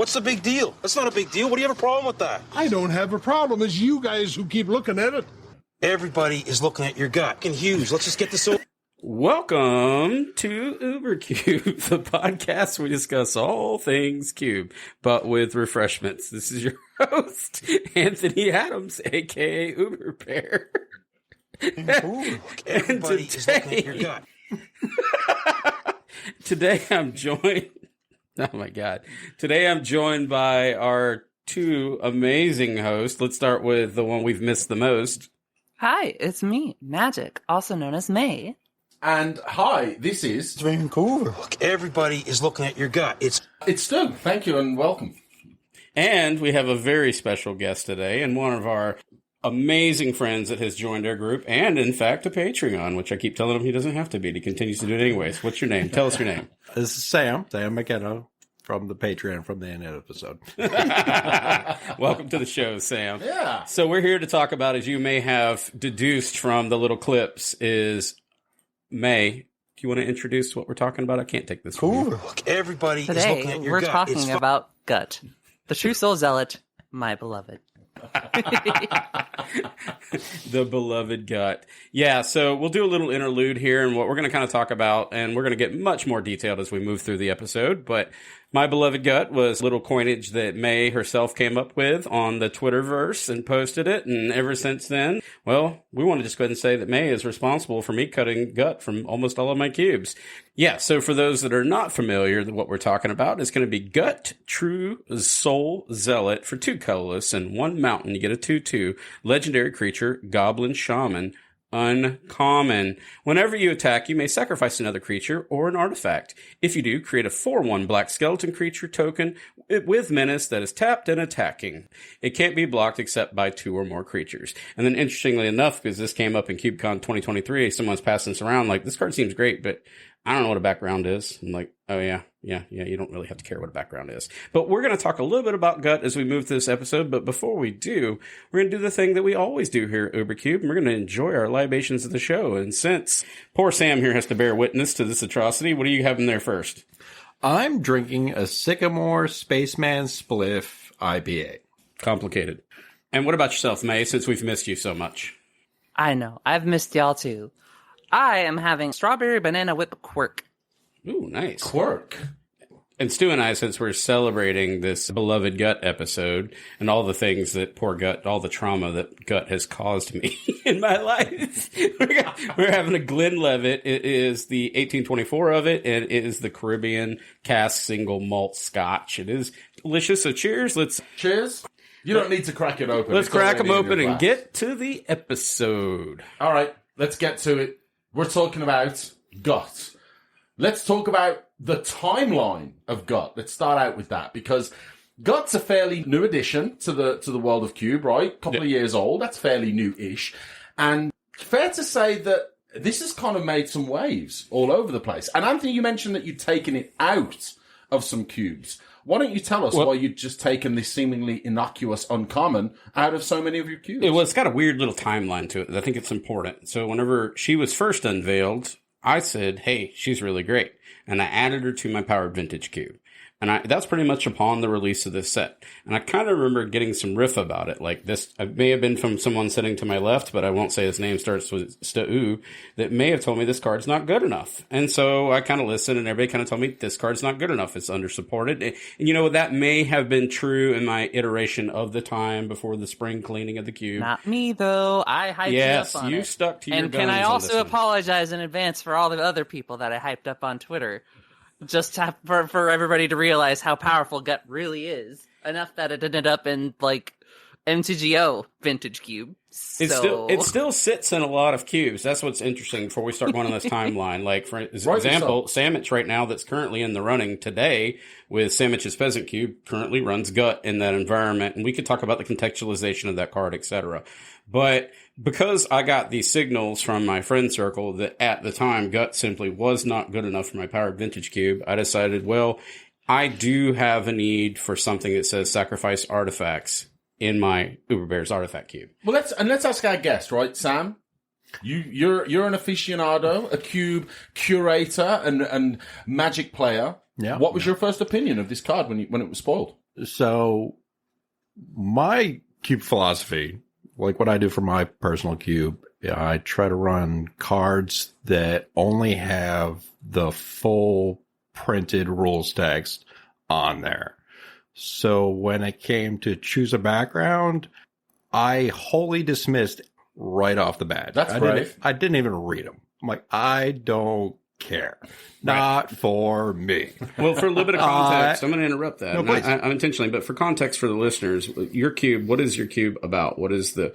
What's the big deal? That's not a big deal. What do you have a problem with that? I don't have a problem. It's you guys who keep looking at it. Everybody is looking at your gut. And Hughes, let's just get this over. Welcome to UberCube, the podcast where we discuss all things cube, but with refreshments. This is your host, Anthony Adams, a.k.a. Uber Bear. Ooh, everybody is looking at your gut. Today I'm joined... Oh, my God. Today I'm joined by our two amazing hosts. Let's start with the one we've missed the most. Hi, it's me, Magic, also known as May. And hi, this is Vancouver. Look, everybody is looking at your gut. It's Stu. Thank you and welcome. And we have a very special guest today, and one of our amazing friends that has joined our group, and in fact a Patreon, which I keep telling him he doesn't have to be. He continues to do it anyways. What's your name? Tell us your name. This is Sam McKenna from the Patreon from the end episode. Welcome to the show, Sam. Yeah. So we're here to talk about, as you may have deduced from the little clips, is May. Do you want to introduce what we're talking about? I can't take this from you. Look, everybody is looking Today, at your we're gut. talking about Gut, the true Soul Zealot, my beloved. The beloved Gut. Yeah, so we'll do a little interlude here and what we're going to kind of talk about, and we're going to get much more detailed as we move through the episode, but my beloved Gut was a little coinage that May herself came up with on the Twitterverse and posted it, and ever since then, well, we want to just go ahead and say that May is responsible for me cutting Gut from almost all of my cubes. Yeah, so for those that are not familiar, what we're talking about is going to be Gut, True Soul Zealot for 2 colorless and 1 mountain. You get a 2/2 legendary creature, Goblin Shaman. Uncommon. Whenever you attack, you may sacrifice another creature or an artifact. If you do, create a 4/1 black skeleton creature token with menace that is tapped and attacking. It can't be blocked except by 2 or more creatures. And then interestingly enough, because this came up in CubeCon 2023, someone's passing this around like, this card seems great, but I don't know what a background is. I'm like, oh yeah, you don't really have to care what a background is. But we're going to talk a little bit about Gut as we move through this episode. But before we do, we're going to do the thing that we always do here at UberCube, and we're going to enjoy our libations of the show. And since poor Sam here has to bear witness to this atrocity, what are you having there first? I'm drinking a Sycamore Spaceman Spliff IPA. Complicated. And what about yourself, May, since we've missed you so much? I know, I've missed y'all too. I am having strawberry banana whip quirk. Ooh, nice. Quirk. And Stu and I, since we're celebrating this beloved Gut episode and all the things that poor Gut, all the trauma that Gut has caused me in my life, we're having a Glenlivet. It is the 1824 of it, and it is the Caribbean cask single malt scotch. It is delicious. So cheers. Cheers. You don't need to crack it open. Let's It's crack them already in open your and glass. get to the episode. All right, let's get to it. We're talking about Gut. Let's talk about the timeline of Gut. Let's start out with that, because Gut's a fairly new addition to the world of Cube, right? Couple of years old. That's fairly new-ish. And fair to say that this has kind of made some waves all over the place. And Anthony, you mentioned that you'd taken it out of some cubes. Why don't you tell us why you'd just taken this seemingly innocuous uncommon out of so many of your cubes? It's got a weird little timeline to it. I think it's important. So whenever she was first unveiled, I said, hey, she's really great. And I added her to my Powered Vintage Cube. And that's pretty much upon the release of this set. And I kind of remember getting some riff about it. Like this, it may have been from someone sitting to my left, but I won't say his name starts with Stu, that may have told me this card's not good enough. And so I kind of listened, and everybody kind of told me this card's not good enough. It's undersupported. And you know, that may have been true in my iteration of the time before the spring cleaning of the cube. Not me, though. I hyped you up on it. Yes, you stuck to your And guns can I on also this one. apologize in advance for all the other people that I hyped up on Twitter? Just for everybody to realize how powerful Gut really is. Enough that it ended up in, like, MTGO Vintage Cube. It still sits in a lot of cubes. That's what's interesting before we start going on this timeline. Like, for example, Sandwich right now that's currently in the running today with Sandwich's Peasant Cube currently runs Gut in that environment. And we could talk about the contextualization of that card, etc. But because I got these signals from my friend circle that at the time Gut simply was not good enough for my Powered Vintage Cube, I decided, well, I do have a need for something that says sacrifice artifacts in my Uber Bears artifact cube. Well, let's ask our guest, right, Sam? You're an aficionado, a cube curator, and Magic player. Yeah. What was your first opinion of this card when it was spoiled? So my cube philosophy, like what I do for my personal cube, I try to run cards that only have the full printed rules text on there. So when it came to choose a background, I wholly dismissed right off the bat. That's brave. I didn't even read them. I'm like, I don't care. Not for me. Well, for a little bit of context, I'm going to interrupt that. No, And please. I'm intentionally, but for context for the listeners, your cube, what is your cube about? What is the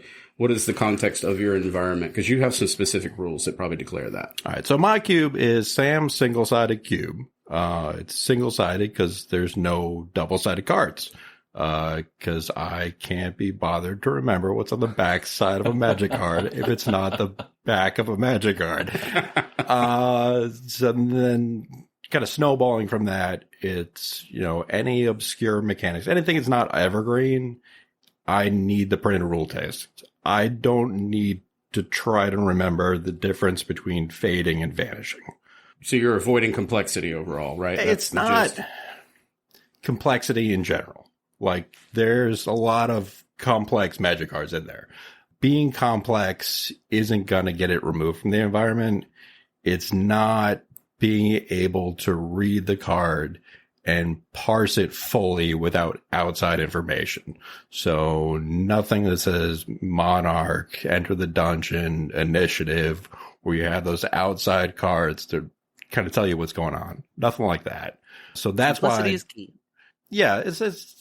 context of your environment? Because you have some specific rules that probably declare that. All right. So my cube is Sam's single-sided cube. It's single-sided because there's no double-sided cards. Because I can't be bothered to remember what's on the back side of a Magic card if it's not the back of a Magic card. So then kind of snowballing from that, it's, any obscure mechanics, anything that's not evergreen, I need the printed rule text. I don't need to try to remember the difference between fading and vanishing. So you're avoiding complexity overall, right? That's It's the not gist. complexity in general. Like, there's a lot of complex Magic cards in there. Being complex isn't going to get it removed from the environment. It's not being able to read the card and parse it fully without outside information. So nothing that says Monarch, Enter the Dungeon, Initiative, where you have those outside cards to kind of tell you what's going on. Nothing like that. So that's Simplicity why. is key. Yeah, it's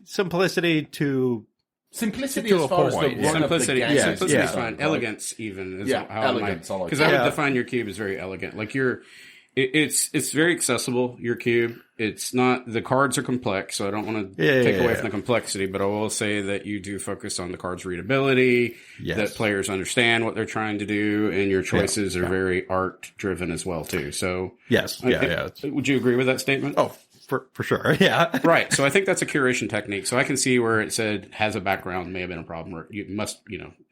simplicity to Simplicity To as a far as the point, yeah. run of the Simplicity, game. simplicity is yeah. fine. Elegance, even is Yeah, how elegance, I like because that. I would Yeah. define your cube as very elegant. Like it's very accessible. Your cube, it's not, the cards are complex, so I don't want to take away from the complexity. But I will say that you do focus on the cards' readability, Yes. that players understand what they're trying to do, and your choices are very art driven as well too. So yes, yeah. would you agree with that statement? Oh, for sure, yeah. Right. So I think that's a curation technique. So I can see where it said has a background may have been a problem, or you must,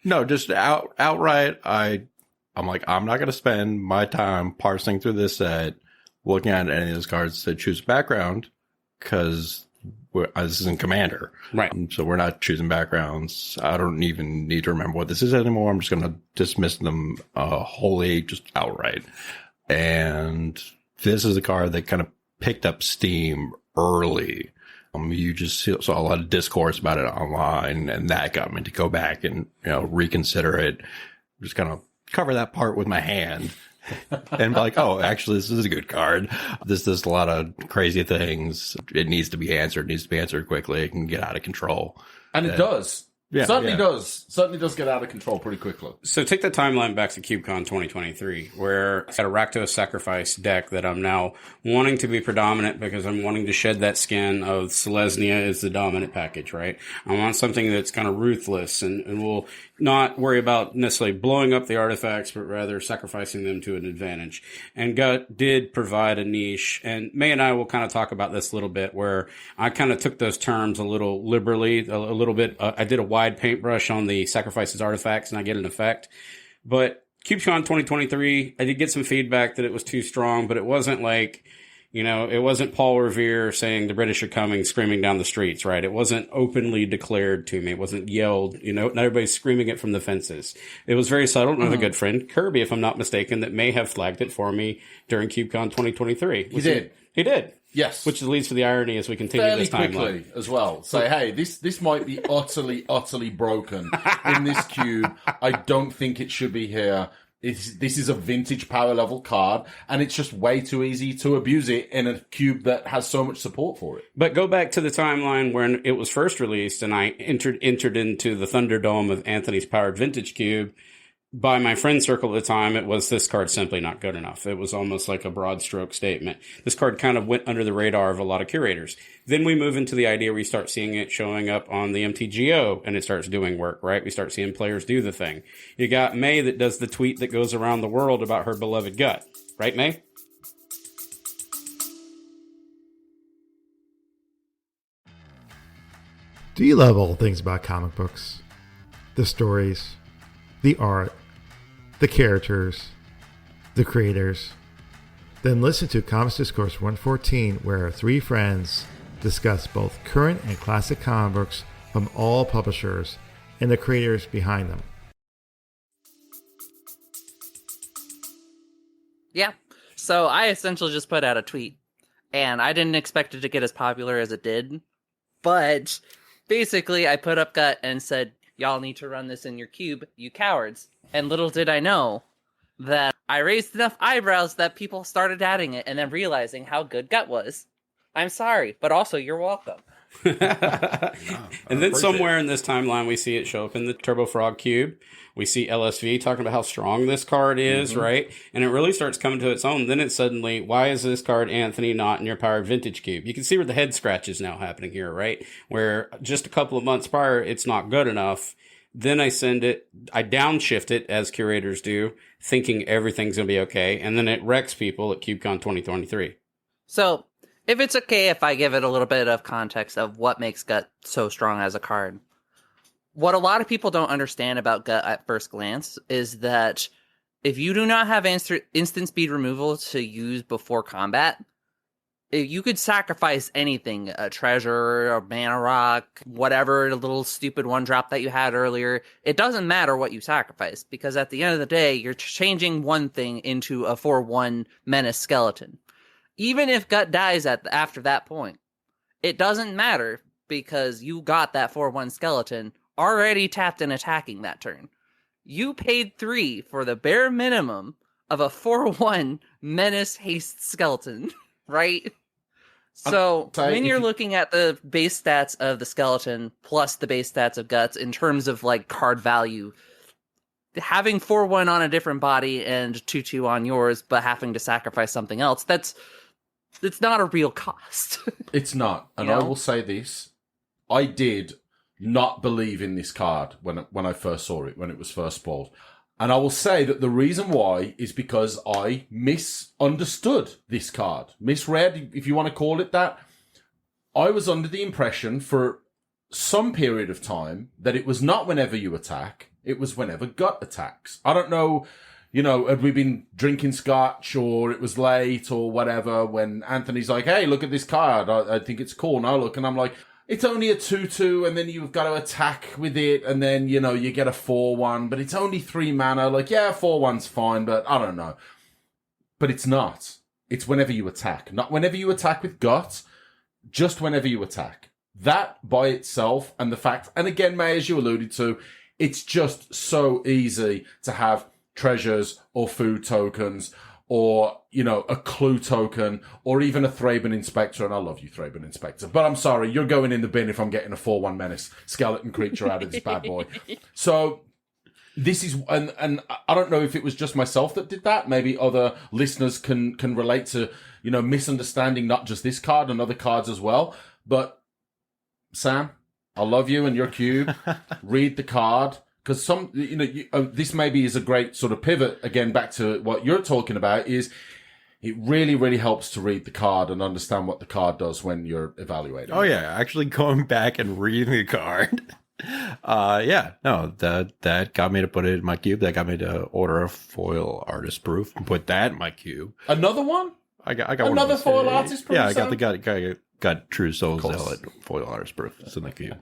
No, just outright. I'm like, I'm not going to spend my time parsing through this set, looking at any of those cards to choose a background, because this isn't Commander. Right. So we're not choosing backgrounds. I don't even need to remember what this is anymore. I'm just going to dismiss them wholly, just outright. And this is a card that kind of picked up steam early. You just saw a lot of discourse about it online, and that got me to go back and reconsider it. Just kind of cover that part with my hand and be like, oh, actually, this is a good card. This does a lot of crazy things. It needs to be answered. It needs to be answered quickly. It can get out of control. And it does. Yeah, Certainly does get out of control pretty quickly. So take the timeline back to CubeCon 2023, where I had a Rakdos Sacrifice deck that I'm now wanting to be predominant because I'm wanting to shed that skin of Selesnya as the dominant package, right? I want something that's kind of ruthless and will not worry about necessarily blowing up the artifacts, but rather sacrificing them to an advantage. And Gut did provide a niche, and May and I will kind of talk about this a little bit, where I kind of took those terms a little liberally, a little bit. I did a wide paintbrush on the sacrifices artifacts, and I get an effect. But CubeCon 2023, I did get some feedback that it was too strong, but it wasn't like, it wasn't Paul Revere saying the British are coming, screaming down the streets, right? It wasn't openly declared to me. It wasn't yelled, not everybody's screaming it from the fences. It was very subtle. And I have a good friend, Kirby, if I'm not mistaken, that may have flagged it for me during CubeCon 2023. He did. He did. Yes. Which leads to the irony as we continue Fairly this timeline. quickly as well. Say, hey, this might be utterly broken in this cube. I don't think it should be here. This is a vintage power level card, and it's just way too easy to abuse it in a cube that has so much support for it. But go back to the timeline when it was first released, and I entered into the Thunderdome of Anthony's Powered Vintage Cube. By my friend circle at the time, it was, this card simply not good enough. It was almost like a broad stroke statement. This card kind of went under the radar of a lot of curators. Then we move into the idea where you start seeing it showing up on the MTGO, and it starts doing work, right? We start seeing players do the thing. You got May that does the tweet that goes around the world about her beloved Gut. Right, May? Do you love all things about comic books? The stories, the art, the characters, the creators, Then listen to Comics Discourse 114, where three friends discuss both current and classic comic books from all publishers and the creators behind them. Yeah. So I essentially just put out a tweet, and I didn't expect it to get as popular as it did. But basically, I put up Gut and said, y'all need to run this in your cube, you cowards. And little did I know that I raised enough eyebrows that people started adding it and then realizing how good Gut was. I'm sorry, but also you're welcome. And then somewhere in this timeline, we see it show up in the Turbo Frog Cube. We see LSV talking about how strong this card is, right? And it really starts coming to its own. Then it's suddenly, why is this card, Anthony, not in your Powered Vintage Cube? You can see where the head scratch is now happening here, right? Where just a couple of months prior, it's not good enough. Then I downshift it, as curators do, thinking everything's going to be okay. And then it wrecks people at CubeCon 2023. So, if it's okay if I give it a little bit of context of what makes Gut so strong as a card. What a lot of people don't understand about Gut at first glance is that if you do not have instant speed removal to use before combat, you could sacrifice anything, a treasure, a mana rock, whatever, a little stupid one drop that you had earlier. It doesn't matter what you sacrifice, because at the end of the day, you're changing one thing into a 4/1 menace skeleton. Even if Gut dies after that point, it doesn't matter, because you got that 4/1 skeleton already tapped and attacking that turn. You paid 3 for the bare minimum of a 4/1 menace haste skeleton, right? So when you're looking at the base stats of the skeleton plus the base stats of Guts in terms of like card value, having 4/1 on a different body and 2/2 on yours, but having to sacrifice something else, it's not a real cost. It's not. And I will say this. I did not believe in this card when I first saw it, when it was first spoiled. And I will say that the reason why is because I misunderstood this card. Misread, if you want to call it that. I was under the impression for some period of time that it was not whenever you attack, it was whenever Gut attacks. I don't know, had we been drinking scotch or it was late or whatever when Anthony's like, hey, look at this card. I think it's cool. And I look and I'm like, it's only a 2/2 and then you've got to attack with it and then, you get a 4/1, but it's only 3 mana. Like, yeah, 4/1's fine, but I don't know. But it's not. It's whenever you attack. Not whenever you attack with Gut, just whenever you attack. That by itself and the fact, and again, May, as you alluded to, it's just so easy to have treasures or food tokens or, a clue token or even a Thraben Inspector. And I love you, Thraben Inspector. But I'm sorry, you're going in the bin if I'm getting a 4/1 menace skeleton creature out of this bad boy. So this is, and I don't know if it was just myself that did that. Maybe other listeners can relate to, misunderstanding not just this card and other cards as well. But Sam, I love you and your cube. Read the card. Because this maybe is a great sort of pivot, again, back to what you're talking about, is it really, really helps to read the card and understand what the card does when you're evaluating. Oh, yeah. Actually going back and reading the card. That got me to put it in my cube. That got me to order a foil artist proof and put that in my cube. Another one? I got another foil artist proof. Yeah, I got true Soul Zealot foil artist proof. It's in the queue.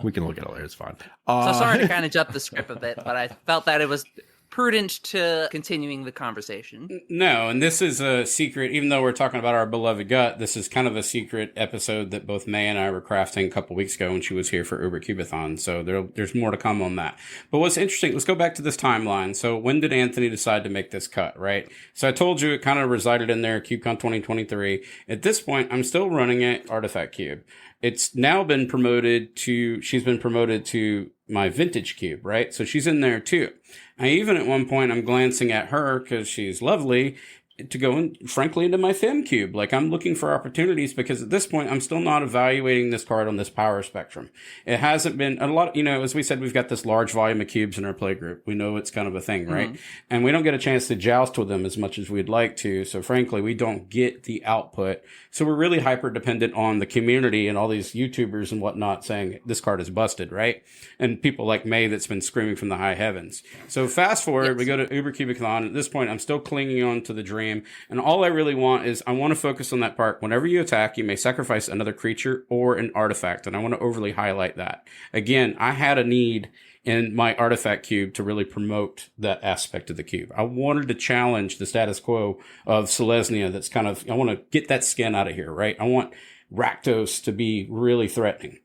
We can look at it later. It's fine. So sorry to kind of jump the script a bit, but I felt that it was prudent to continuing the conversation. No, and this is a secret, even though we're talking about our beloved Gut, this is kind of a secret episode that both May and I were crafting a couple weeks ago when she was here for UberCubeathon, so there's more to come on that. But what's interesting, let's go back to this timeline. So when did Anthony decide to make this cut, right? So I told you it kind of resided in there, CubeCon 2023. At this point, I'm still running it, Artifact Cube. It's now been she's been promoted to my Vintage Cube, right? So she's in there too. I even at one point, I'm glancing at her because she's lovely to go in, frankly, into my Fem Cube. Like, I'm looking for opportunities because at this point, I'm still not evaluating this card on this power spectrum. It hasn't been a lot, as we said, we've got this large volume of cubes in our play group. We know it's kind of a thing, right? Mm-hmm. And we don't get a chance to joust with them as much as we'd like to. So frankly, we don't get the output. So we're really hyper dependent on the community and all these YouTubers and whatnot saying this card is busted, right? And people like May that's been screaming from the high heavens. So fast forward, we go to UberCubeathon. At this point, I'm still clinging on to the dream stream. And all I really want is I want to focus on that part. Whenever you attack, you may sacrifice another creature or an artifact. And I want to overly highlight that. Again, I had a need in my artifact cube to really promote that aspect of the cube. I wanted to challenge the status quo of Selesnya. That's kind of, I want to get that skin out of here, right? I want Rakdos to be really threatening.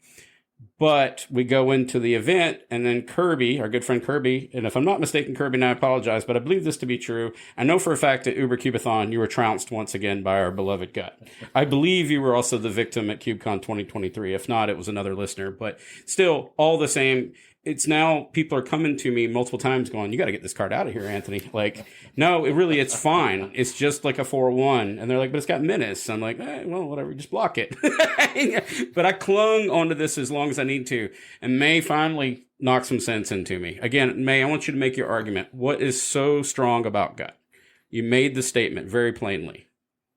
But we go into the event, and then Kirby, our good friend Kirby, and if I'm not mistaken, Kirby, and I apologize, but I believe this to be true. I know for a fact at UberCubeathon, you were trounced once again by our beloved Gut. I believe you were also the victim at CubeCon 2023. If not, it was another listener. But still, all the same, it's now people are coming to me multiple times going, you got to get this card out of here, Anthony. Like, no, it's fine. It's just like a 4/1. And they're like, but it's got menace. I'm like, well, whatever, just block it. But I clung onto this as long as I need to. And May finally knocked some sense into me. Again, May, I want you to make your argument. What is so strong about Gut? You made the statement very plainly.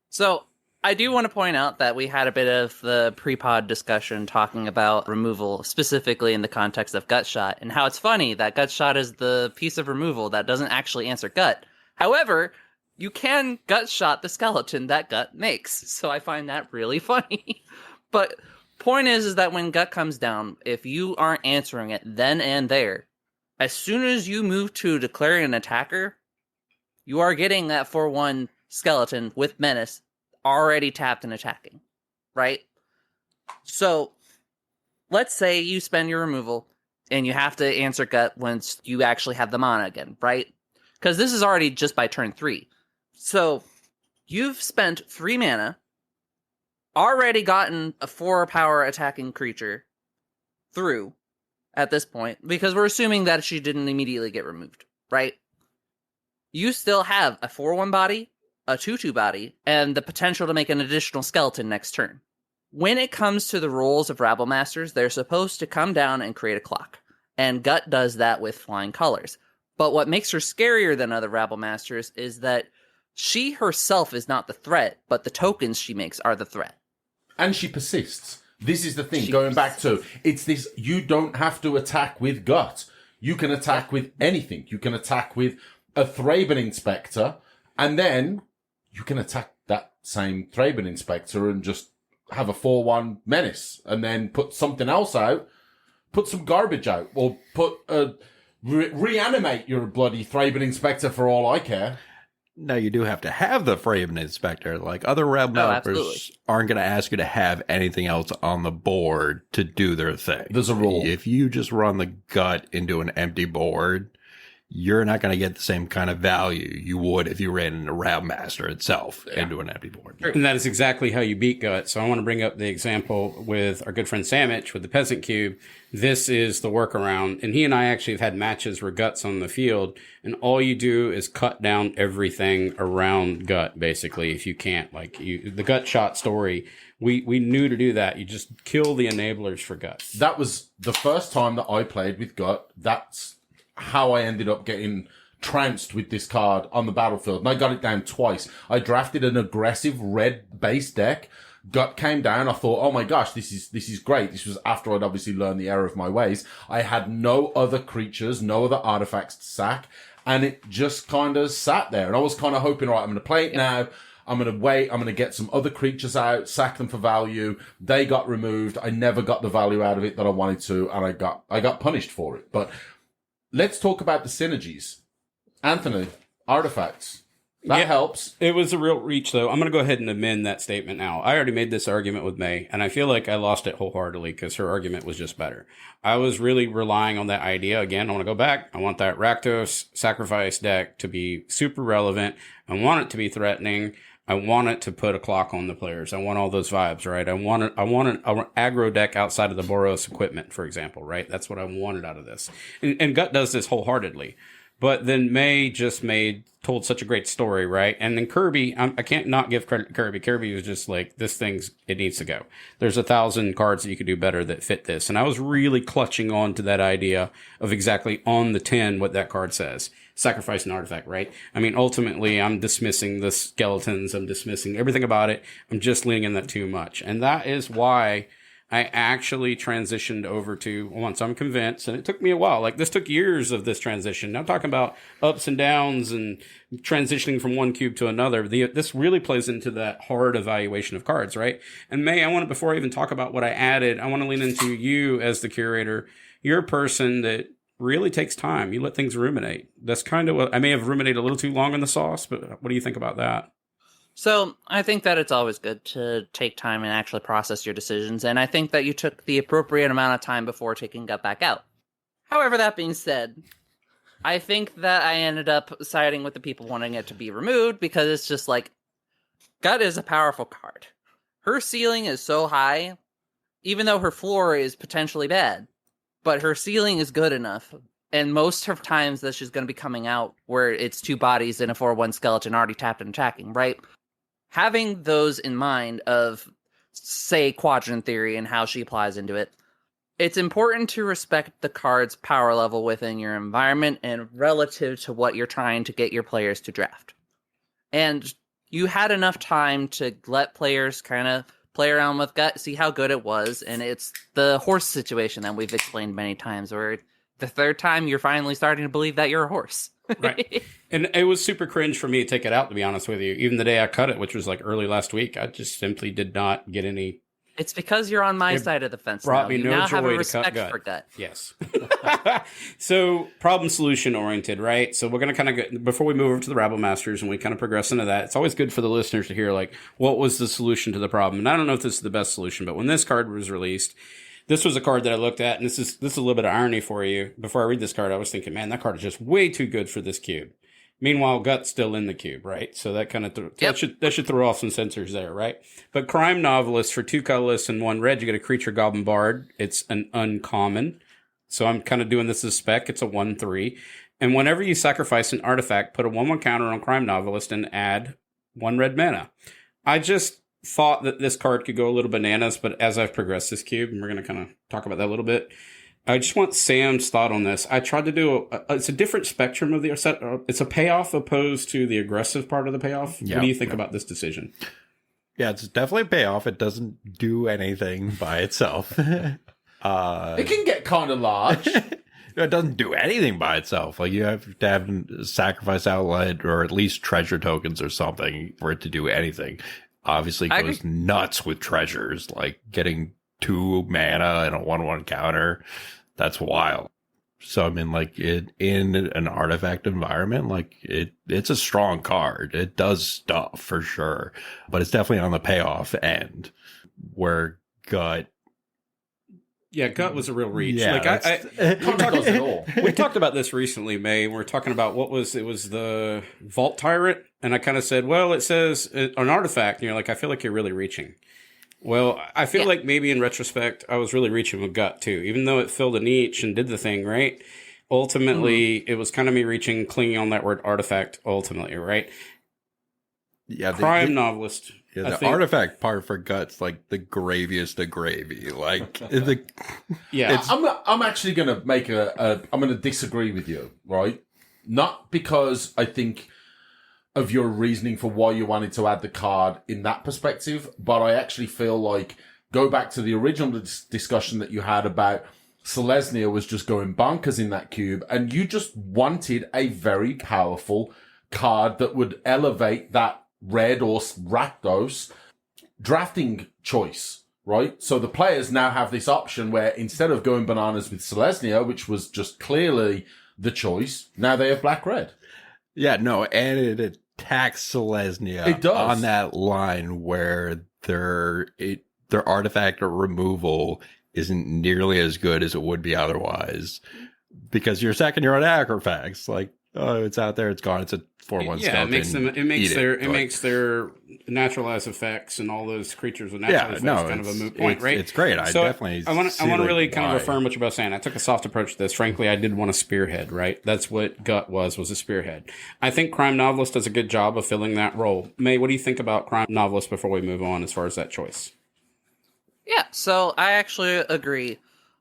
So I do want to point out that we had a bit of the pre-pod discussion talking about removal, specifically in the context of Gut Shot, and how it's funny that Gut Shot is the piece of removal that doesn't actually answer Gut. However, you can Gut Shot the skeleton that Gut makes, so I find that really funny. But point is that when Gut comes down, if you aren't answering it then and there, as soon as you move to declaring an attacker, you are getting that 4/1 skeleton with menace already tapped and attacking, right? So let's say you spend your removal and you have to answer Gut once you actually have the mana again, right? Because this is already just by turn 3. So you've spent 3 mana, already gotten a 4 power attacking creature through at this point, because we're assuming that she didn't immediately get removed, right? You still have a 4/1 body, a 2/2 body, and the potential to make an additional skeleton next turn. When it comes to the roles of Rabblemasters, they're supposed to come down and create a clock, and Gut does that with flying colors. But what makes her scarier than other Rabblemasters is that she herself is not the threat, but the tokens she makes are the threat. And she persists. This is the thing, going back to, it's this, you don't have to attack with Gut. You can attack with anything. You can attack with a Thraben Inspector, and then you can attack that same Thraben Inspector and just have a 4/1 menace, and then put something else out, put some garbage out, or put reanimate your bloody Thraben Inspector for all I care. Now, you do have to have the Thraben Inspector. Like, other Rabblemasters aren't going to ask you to have anything else on the board to do their thing. There's a rule. If you just run the Gut into an empty board, you're not going to get the same kind of value you would if you ran into Rabbmaster itself into an empty board. And that is exactly how you beat Gut. So I want to bring up the example with our good friend Samich with the Peasant Cube. This is the workaround. And he and I actually have had matches where Gut's on the field. And all you do is cut down everything around Gut, basically, if you can't. Like, the Gut Shot story, we knew to do that. You just kill the enablers for Gut. That was the first time that I played with Gut. That's how I ended up getting trounced with this card on the battlefield. And I got it down twice. I drafted an aggressive red base deck. Gut came down. I thought, oh my gosh, this is great. This was after I'd obviously learned the error of my ways. I had no other creatures, no other artifacts to sack. And it just kind of sat there. And I was kind of hoping, all right, I'm going to play it now. I'm going to wait. I'm going to get some other creatures out, sack them for value. They got removed. I never got the value out of it that I wanted to. And I got punished for it. But let's talk about the synergies. Anthony, artifacts. That helps. It was a real reach, though. I'm going to go ahead and amend that statement now. I already made this argument with May, and I feel like I lost it wholeheartedly because her argument was just better. I was really relying on that idea. Again, I want to go back. I want that Rakdos sacrifice deck to be super relevant. I want it to be threatening. I want it to put a clock on the players. I want all those vibes, right? I want an aggro deck outside of the Boros equipment, for example, right? That's what I wanted out of this. And Gut does this wholeheartedly. But then May just told such a great story, right? And then Kirby, I can't not give credit to Kirby. Kirby was just like, it needs to go. There's 1,000 cards that you could do better that fit this. And I was really clutching on to that idea of exactly on the 10 what that card says. Sacrifice an artifact, right? I mean, ultimately, I'm dismissing the skeletons. I'm dismissing everything about it. I'm just leaning in that too much. And that is why I actually transitioned over to, once I'm convinced, and it took me a while. Like, this took years of this transition. I'm talking about ups and downs and transitioning from one cube to another. This really plays into that hard evaluation of cards, right? And May, before I even talk about what I added, I want to lean into you as the curator. You're a person that really takes time. You let things ruminate. That's kind of what I may have ruminated a little too long in the sauce, but what do you think about that? So I think that it's always good to take time and actually process your decisions, and I think that you took the appropriate amount of time before taking Gut back out. However, that being said, I think that I ended up siding with the people wanting it to be removed because it's just like, Gut is a powerful card. Her ceiling is so high, even though her floor is potentially bad, but her ceiling is good enough. And most of times that she's going to be coming out where it's 2 bodies and a 4/1 skeleton already tapped and attacking, right? Having those in mind of, say, quadrant theory and how she applies into it, it's important to respect the card's power level within your environment and relative to what you're trying to get your players to draft. And you had enough time to let players kind of play around with Gut, see how good it was, and it's the horse situation that we've explained many times, where the third time you're finally starting to believe that you're a horse. Right. And it was super cringe for me to take it out, to be honest with you. Even the day I cut it, which was like early last week, I just simply did not get any. It's because you're on my side of the fence. Brought now. me You no now joy have a to respect cut for Gut. Yes. So problem solution oriented, right? So we're going to kind of get, before we move over to the Rabblemasters and we kind of progress into that, it's always good for the listeners to hear, like, what was the solution to the problem? And I don't know if this is the best solution, but when this card was released, this was a card that I looked at, and this is a little bit of irony for you. Before I read this card, I was thinking, man, that card is just way too good for this cube. Meanwhile, Gut's still in the cube, right? So that kind of that should throw off some sensors there, right? But Crime Novelist for 2 colorless and 1 red, you get a creature Goblin Bard. It's an uncommon. So I'm kind of doing this as spec. It's a 1/3. And whenever you sacrifice an artifact, put a 1/1 counter on Crime Novelist and add 1 red mana. I just thought that this card could go a little bananas, but as I've progressed this cube, and we're going to kind of talk about that a little bit, I just want Sam's thought on this. I tried to do it's a different spectrum of the set. It's a payoff opposed to the aggressive part of the payoff. Yeah, what do you think about this decision? Yeah, it's definitely a payoff. It doesn't do anything by itself. It can get kind of large. It doesn't do anything by itself. Like, you have to have a sacrifice outlet or at least treasure tokens or something for it to do anything. Obviously, it goes nuts with treasures, like getting 2 mana and a 1/1 counter. That's wild. So, I mean, like, in an artifact environment, like, it's a strong card. It does stuff for sure, but it's definitely on the payoff end where Gut. Yeah, Gut was a real reach. Yeah, like we talked about this recently, May. We're talking about it was the Vault Tyrant, and I kind of said, well, it says an artifact, and you're like, I feel like you're really reaching. Well, I feel like maybe in retrospect, I was really reaching with Gut too, even though it filled a niche and did the thing, right? Ultimately, it was kind of me reaching, clinging on that word artifact, ultimately, right? Yeah, Crime Novelist. Yeah, the artifact part for Gut's like the graviest of gravy. Like, I'm actually going to make I'm going to disagree with you, right? Not because I think of your reasoning for why you wanted to add the card in that perspective, but I actually feel like, go back to the original discussion that you had about Selesnya was just going bonkers in that cube, and you just wanted a very powerful card that would elevate that red or Rakdos drafting choice, right? So the players now have this option where instead of going bananas with Selesnya, which was just clearly the choice, now they have black-red. Yeah, no, and it attacks Selesnya on that line where their artifact or removal isn't nearly as good as it would be otherwise, because you're sacking your own artifacts. Like, oh, it's out there, it's gone. It's a 4/1 skeleton. It makes their naturalized effects and all those creatures with naturalized effects kind of a moot point, right? It's great. I want to really kind of affirm what you're both saying. I took a soft approach to this. Frankly, I did want a spearhead, right? That's what Gut was a spearhead. I think Crime Novelist does a good job of filling that role. May, what do you think about Crime Novelist before we move on as far as that choice? Yeah, so I actually agree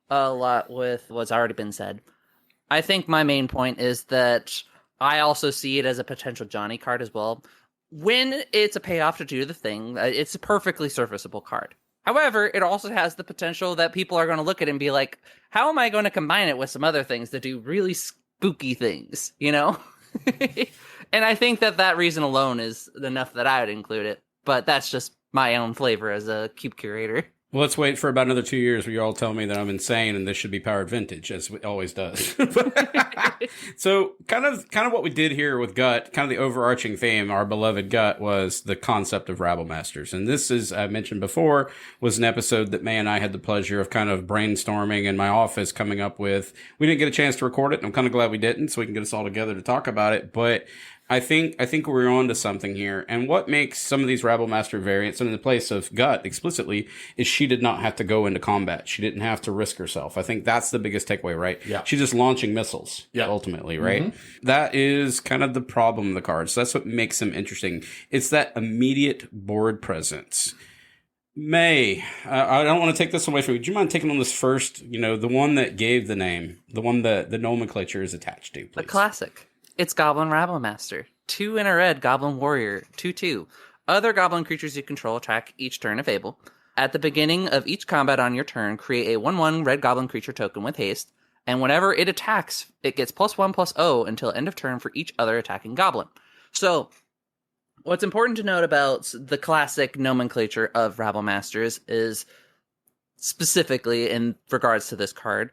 a lot with what's already been said. I think my main point is that I also see it as a potential Johnny card as well. When it's a payoff to do the thing, it's a perfectly serviceable card. However, it also has the potential that people are going to look at it and be like, how am I going to combine it with some other things that do really spooky things, you know? And I think that reason alone is enough that I would include it. But that's just my own flavor as a cube curator. Well, let's wait for about another 2 years where you all tell me that I'm insane and this should be powered vintage, as it always does. So kind of what we did here with Gut, kind of the overarching theme, our beloved Gut, was the concept of Rabblemasters. And this, as I mentioned before, was an episode that May and I had the pleasure of kind of brainstorming in my office, coming up with. We didn't get a chance to record it, and I'm kind of glad we didn't, so we can get us all together to talk about it. But I think we're on to something here. And what makes some of these Rabblemaster variants, and in the place of Gut explicitly, is she did not have to go into combat. She didn't have to risk herself. I think that's the biggest takeaway, right? Yeah. She's just launching missiles, ultimately, right? Mm-hmm. That is kind of the problem of the cards. That's what makes them interesting. It's that immediate board presence. May, I don't want to take this away from you. Do you mind taking on this first, the one that gave the name, the one that the nomenclature is attached to, please? The classic. It's Goblin Rabblemaster. 2 in a red Goblin Warrior. 2/2. Other Goblin creatures you control attack each turn if able. At the beginning of each combat on your turn, create a 1/1 red Goblin creature token with haste, and whenever it attacks, it gets +1/+0 until end of turn for each other attacking Goblin. So, what's important to note about the classic nomenclature of Rabblemasters is, specifically in regards to this card,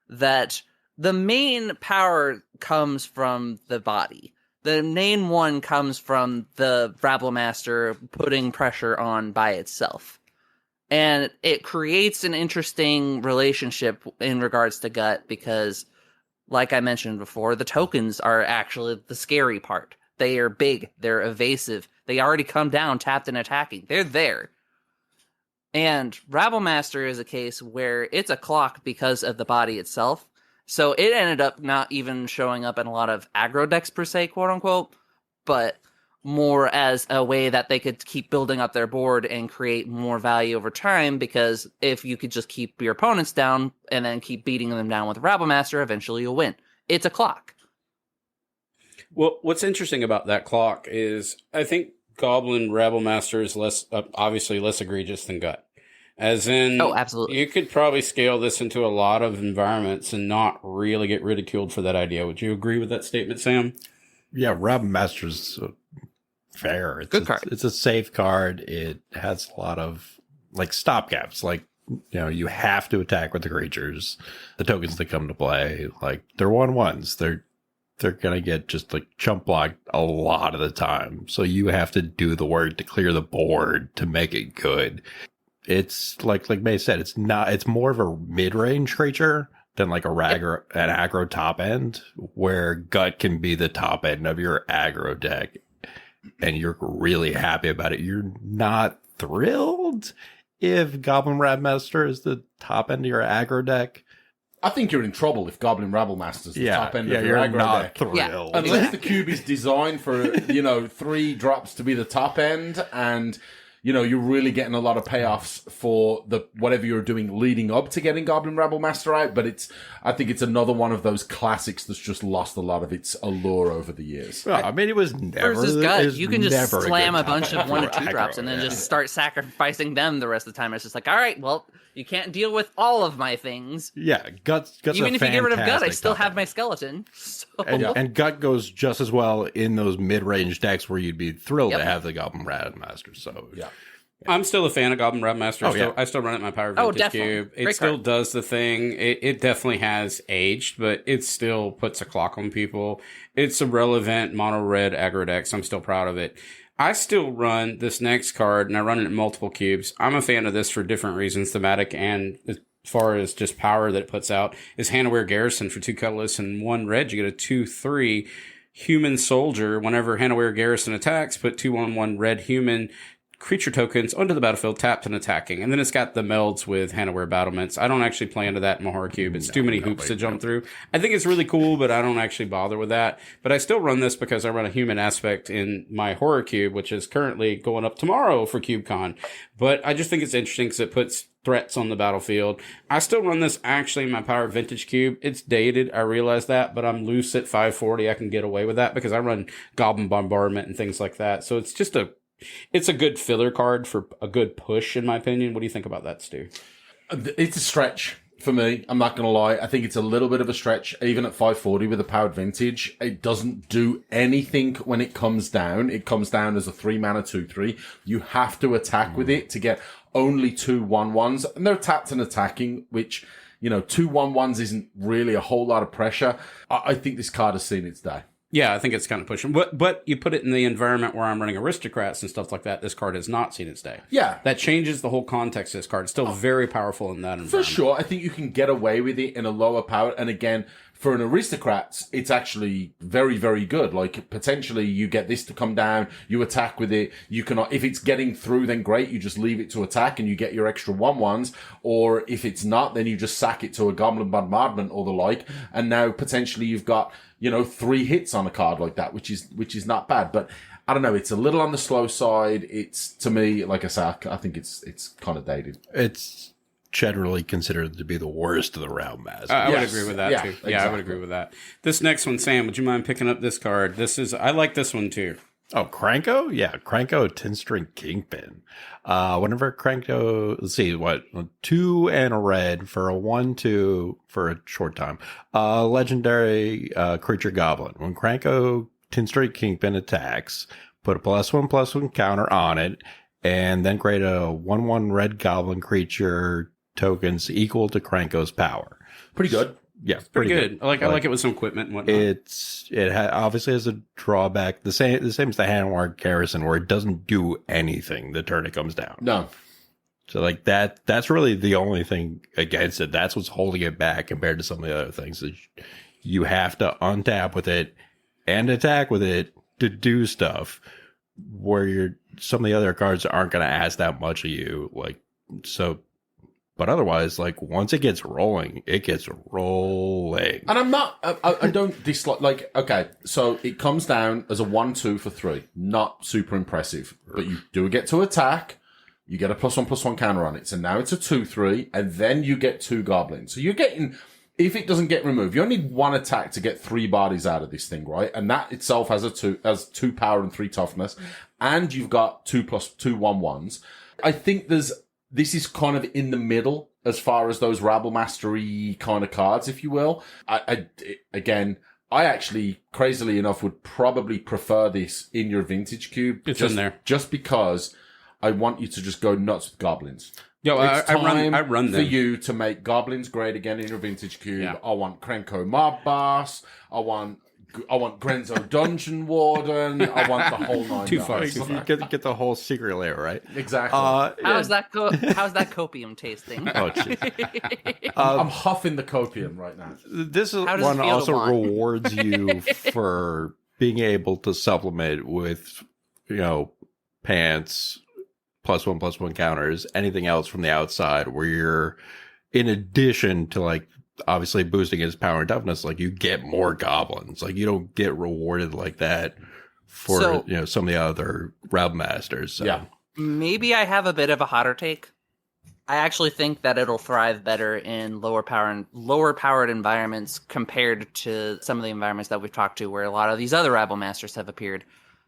that the main power comes from the body. The main one comes from the Rabblemaster putting pressure on by itself. And it creates an interesting relationship in regards to Gut because, like I mentioned before, the tokens are actually the scary part. They are big. They're evasive. They already come down tapped and attacking. They're there. And Rabblemaster is a case where it's a clock because of the body itself. So it ended up not even showing up in a lot of aggro decks per se, quote unquote, but more as a way that they could keep building up their board and create more value over time, because if you could just keep your opponents down and then keep beating them down with Rabblemaster, eventually you'll win. It's a clock. Well, what's interesting about that clock is I think Goblin Rabblemaster is obviously less egregious than Gut. As in, oh, absolutely. You could probably scale this into a lot of environments and not really get ridiculed for that idea. Would you agree with that statement, Sam? Yeah, Rabblemasters fair. It's good card. It's a safe card. It has a lot of stopgaps. You have to attack with the creatures, the tokens that come to play. They're 1/1s. They're gonna get just chump blocked a lot of the time. So you have to do the work to clear the board to make it good. It's like May said, it's more of a mid-range creature than an aggro top end, where Gut can be the top end of your aggro deck and you're really happy about it. You're not thrilled if Goblin Rabblemaster is the top end of your aggro deck. I think you're in trouble if Goblin Rabblemaster is the top end of your you're aggro not deck. thrilled. Unless the cube is designed for 3 drops to be the top end, and you're really getting a lot of payoffs for whatever you're doing leading up to getting Goblin Rabblemaster out. But I think it's another one of those classics that's just lost a lot of its allure over the years. Well, I mean, it was never. Versus Gut, you can just slam a bunch of 1 or 2 aggro, drops and then just start sacrificing them the rest of the time. It's just all right, well, you can't deal with all of my things. Yeah, Gut's even if you get rid of Gut, I still have my my skeleton. So. And Gut goes just as well in those mid-range decks where you'd be thrilled to have the Goblin Rabblemaster. So yeah. I'm still a fan of Goblin Rabblemaster. I still run it in my Power Vintage definitely. Cube. It Great still card. does the thing. It definitely has aged, but it still puts a clock on people. It's a relevant mono red aggro deck, so I'm still proud of it. I still run this next card, and I run it in multiple cubes. I'm a fan of this for different reasons, thematic and as far as just power that it puts out. Is Hanaware Garrison for 2 colorless and 1 red. You get a 2/3 human soldier. Whenever Hanaware Garrison attacks, put 2/1 red human creature tokens onto the battlefield, tapped and attacking. And then it's got the melds with Hanaware battlements. I don't actually play into that in my horror cube. It's too many hoops to jump through. I think it's really cool, but I don't actually bother with that. But I still run this because I run a human aspect in my horror cube, which is currently going up tomorrow for CubeCon. But I just think it's interesting because it puts threats on the battlefield. I still run this actually in my Power Vintage Cube. It's dated, I realize that, but I'm loose at 540. I can get away with that because I run Goblin Bombardment and things like that. So it's just a it's a good filler card for a good push, in my opinion. What do you think about that, Stu? It's a stretch for me. I'm not going to lie. I think it's a little bit of a stretch, even at 540 with a powered vintage. It doesn't do anything when it comes down. It comes down as a 3-mana 2/3. You have to attack with it to get only 2 1/1s, and they're tapped and attacking, which, 2 1/1s isn't really a whole lot of pressure. I think this card has seen its day. Yeah, I think it's kind of pushing. But you put it in the environment where I'm running aristocrats and stuff like that, this card has not seen its day. Yeah. That changes the whole context of this card. It's still very powerful in that environment. For sure. I think you can get away with it in a lower power. And again, for an aristocrat, it's actually very, very good. Like, potentially you get this to come down, you attack with it. You can, if it's getting through, then great. You just leave it to attack and you get your extra 1/1s. Or if it's not, then you just sack it to a goblin bombardment or the like. And now potentially you've got, 3 hits on a card like that, which is not bad. But I don't know. It's a little on the slow side. It's, to me, like I say, I think it's kind of dated. It's generally considered to be the worst of the Rabblemasters. I would agree with that, too. Exactly. Yeah, I would agree with that. This next one, Sam, would you mind picking up this card? I like this one, too. Oh, Kranko? Yeah, Kranko 10-string Kingpin. Whenever Kranko, let's see, 2 and a red for a 1/2 for a short time. Legendary creature goblin. When Kranko 10-string Kingpin attacks, put a +1/+1 counter on it, and then create a 1/1 red goblin creature tokens equal to Kranko's power. Pretty good. Yeah, Pretty good. I like it with some equipment and whatnot. It obviously has a drawback, the same as the Handward Garrison, where it doesn't do anything the turn it comes down. No. So like that's really the only thing against it. That's what's holding it back compared to some of the other things. You have to untap with it and attack with it to do stuff where some of the other cards aren't going to ask that much of you. But otherwise, like, once it gets rolling, it gets rolling. And I don't dislike, okay, so it comes down as a 1/2 for 3. Not super impressive. But you do get to attack, you get a +1/+1 counter on it. So now it's a 2/3, and then you get 2 goblins. So you're getting, if it doesn't get removed, you only need 1 attack to get 3 bodies out of this thing, right? And that itself has 2 power and 3 toughness. And you've got 2+2 1/1s. I think this is kind of in the middle as far as those Rabblemastery kind of cards, if you will. I actually, crazily enough, would probably prefer this in your vintage cube. It's in there. Just because I want you to just go nuts with goblins. Yo, I run them. For you to make goblins great again in your vintage cube. Yeah. I want Krenko Mob Boss. I want Grenzo Dungeon Warden. I want the whole 9 Too far. yards. You get the whole secret layer, right? Exactly. How's that copium tasting? Oh, jeez. I'm huffing the copium right now. This How does it one feel to also want? rewards you for being able to supplement with, pants, +1/+1 counters, anything else from the outside where you're, in addition to like, obviously boosting his power and toughness, like you get more goblins. Like you don't get rewarded like that for some of the other Rabblemasters. So. Yeah. Maybe I have a bit of a hotter take. I actually think that it'll thrive better in lower powered environments compared to some of the environments that we've talked to where a lot of these other Rabblemasters have appeared.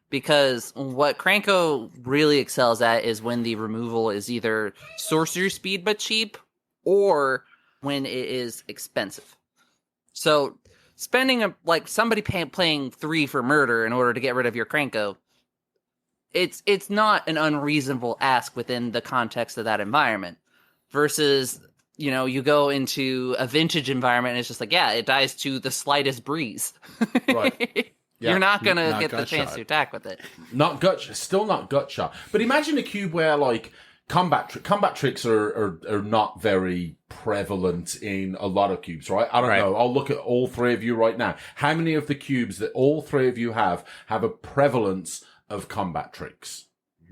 Because what Kranko really excels at is when the removal is either sorcery speed but cheap, or when it is expensive. So spending somebody playing 3 for murder in order to get rid of your Kranko, it's not an unreasonable ask within the context of that environment. Versus, you go into a vintage environment and it's just like, yeah, it dies to the slightest breeze. Right. Yeah. You're not gonna Not get the gut chance shot. to attack with it. Still not gut shot. But imagine a cube where like combat tricks are not very prevalent in a lot of cubes, right? I don't know. I'll look at all 3 of you right now. How many of the cubes that all 3 of you have a prevalence of combat tricks?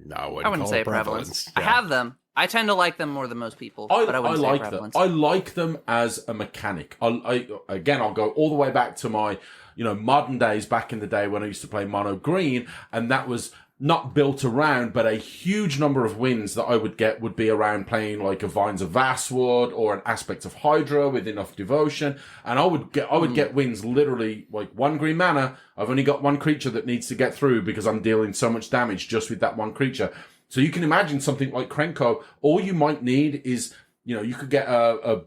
No, I wouldn't say prevalence. I have them. I tend to like them more than most people, but I wouldn't say like prevalence. them. I like them as a mechanic. I'll go all the way back to my, modern days, back in the day when I used to play mono green, and that was not built around, but a huge number of wins that I would get would be around playing like a Vines of Vastwood or an Aspect of Hydra with enough devotion. And I would get wins literally like 1 green mana. I've only got 1 creature that needs to get through because I'm dealing so much damage just with that 1 creature. So you can imagine something like Krenko. All you might need is, you could get a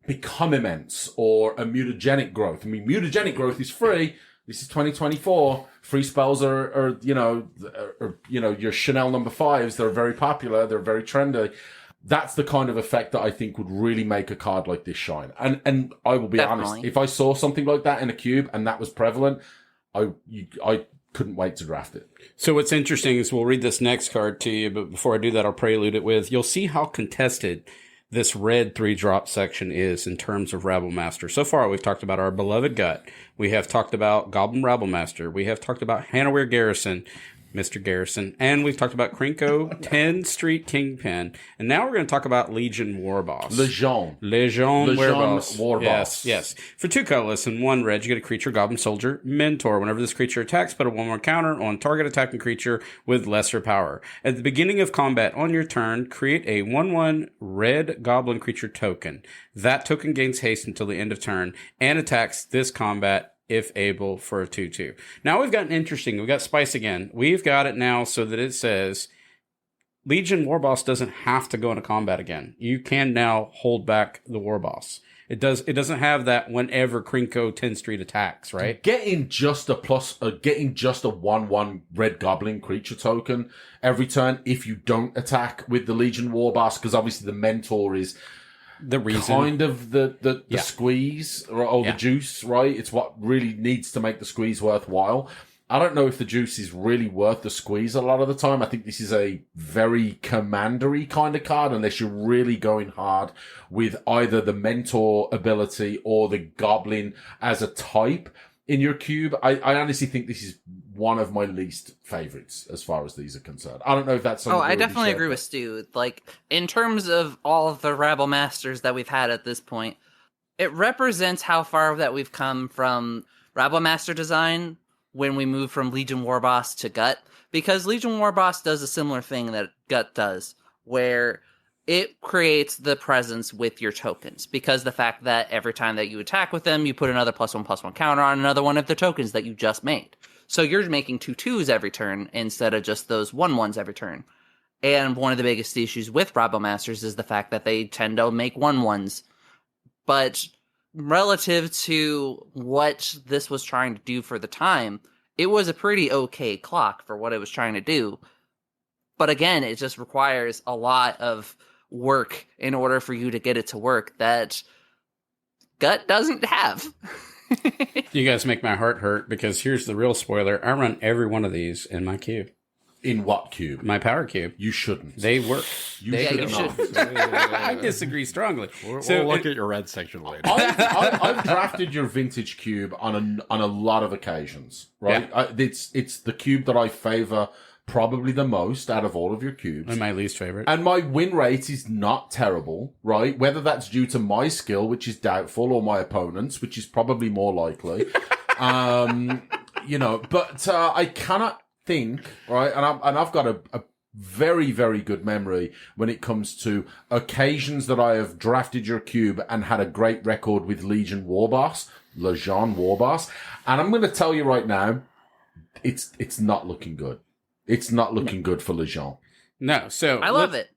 Become Immense or a Mutagenic Growth. I mean, Mutagenic Growth is free. This is 2024. Free spells are your Chanel number 5s. They're very popular. They're very trendy. That's the kind of effect that I think would really make a card like this shine. And I will be honest, if I saw something like that in a cube and that was prevalent, I couldn't wait to draft it. So what's interesting is we'll read this next card to you, but before I do that, I'll prelude it with, you'll see how contested this red 3-drop section is in terms of Rabblemaster. So far, we've talked about our beloved Gut. We have talked about Goblin Rabblemaster. We have talked about Hanawir Garrison, Mr. Garrison, and we've talked about Krenko, 10 Street Kingpin, and now we're going to talk about Legion Warboss. Legion Warboss. Yes. For 2 colorless and 1 red, you get a creature, Goblin Soldier, Mentor. Whenever this creature attacks, put a 1/1 counter on target attacking creature with lesser power. At the beginning of combat on your turn, create a 1/1 red Goblin creature token. That token gains haste until the end of turn and attacks this combat if able for a 2/2. Now we've gotten interesting. We've got Spice again. We've got it now so that it says Legion Warboss doesn't have to go into combat again. You can now hold back the Warboss. It doesn't have that whenever Krenko 10 Street attacks, right? Getting just a 1/1 red Goblin creature token every turn if you don't attack with the Legion Warboss, because obviously the Mentor is the reason, kind of the squeeze or the juice, right? It's what really needs to make the squeeze worthwhile. I don't know if the juice is really worth the squeeze a lot of the time. I think this is a very commandery kind of card unless you're really going hard with either the Mentor ability or the Goblin as a type in your cube. I honestly think this is one of my least favorites as far as these are concerned. I don't know if that's something. I definitely agree with Stu. Like, in terms of all of the Rabblemasters that we've had at this point, it represents how far that we've come from Rabblemaster design when we move from Legion Warboss to Gut. Because Legion Warboss does a similar thing that Gut does, where it creates the presence with your tokens. Because the fact that every time that you attack with them, you put another +1/+1 counter on another one of the tokens that you just made. So you're making 2/2s every turn instead of just those 1/1s every turn. And one of the biggest issues with Rabblemasters is the fact that they tend to make 1/1s. But relative to what this was trying to do for the time, it was a pretty okay clock for what it was trying to do. But again, it just requires a lot of work in order for you to get it to work that Gut doesn't have. You guys make my heart hurt because here's the real spoiler. I run every one of these in my cube. In what cube? My power cube. You shouldn't. They work. You should. I disagree strongly. We'll look at your red section later. I've drafted your vintage cube on a lot of occasions, right? Yeah. It's the cube that I favor probably the most out of all of your cubes. And my least favorite. And my win rate is not terrible, right? Whether that's due to my skill, which is doubtful, or my opponent's, which is probably more likely. But I cannot think, right? And I've got a very, very good memory when it comes to occasions that I have drafted your cube and had a great record with Legion Warboss. And I'm going to tell you right now, it's not looking good. It's not looking good for Legion. No, so I love it,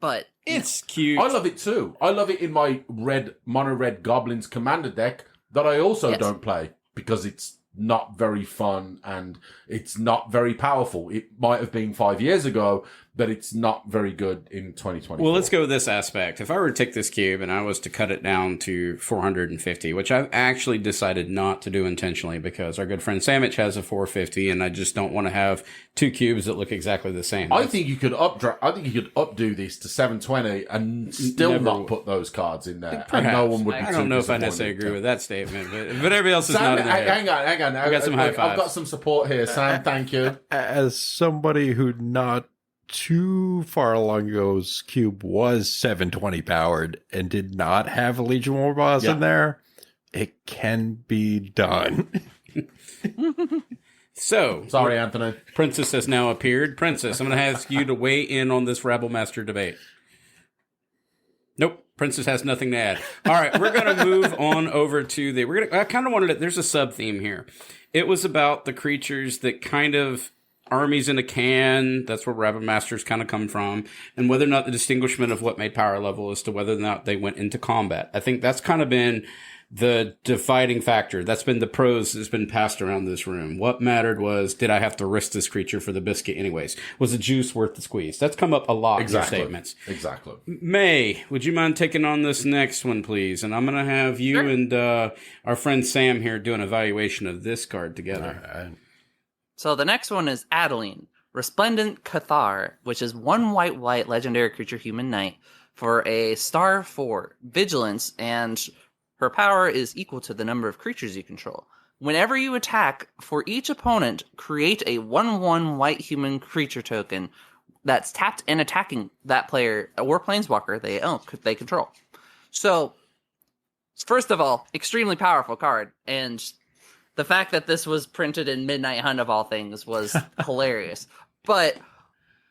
but it's cute. I love it too. I love it in my mono red Goblins commander deck that I also don't play because it's not very fun and it's not very powerful. It might have been 5 years ago, but it's not very good in 2024. Well, let's go with this aspect. If I were to take this cube and I was to cut it down to 450, which I've actually decided not to do intentionally because our good friend Samich has a 450 and I just don't want to have 2 cubes that look exactly the same. I think you could updo this to 720 and still not put those cards in there. Perhaps. And no one would be I don't know if I necessarily agree with that statement, but everybody else is not in there. Hang on. I got some high fives. I've got some support here, Sam. Thank you. As somebody who not too far along ago's cube was 720 powered and did not have a Legion Warboss in there, it can be done. So, Sorry, Anthony. Princess has now appeared. Princess, I'm going to ask you to weigh in on this Rabblemaster debate. Nope. Princess has nothing to add. All right, we're going to move on over to I kind of wanted it. There's a sub theme here. It was about the creatures that kind of armies in a can. That's where Rabblemasters kind of come from, and whether or not the distinguishment of what made power level as to whether or not they went into combat. I think that's kind of been the dividing factor. That's been the pros that's been passed around this room. What mattered was, did I have to risk this creature for the biscuit anyways? Was the juice worth the squeeze? That's come up a lot in your statements. Exactly. May, would you mind taking on this next one, please? And I'm going to have you and our friend Sam here do an evaluation of this card together. So the next one is Adeline, Resplendent Cathar, which is 1 white legendary creature human knight for a star 4 vigilance, and her power is equal to the number of creatures you control. Whenever you attack, for each opponent, create a 1/1 white human creature token that's tapped and attacking that player or planeswalker they control. So, first of all, extremely powerful card, and the fact that this was printed in Midnight Hunt of all things was hilarious. But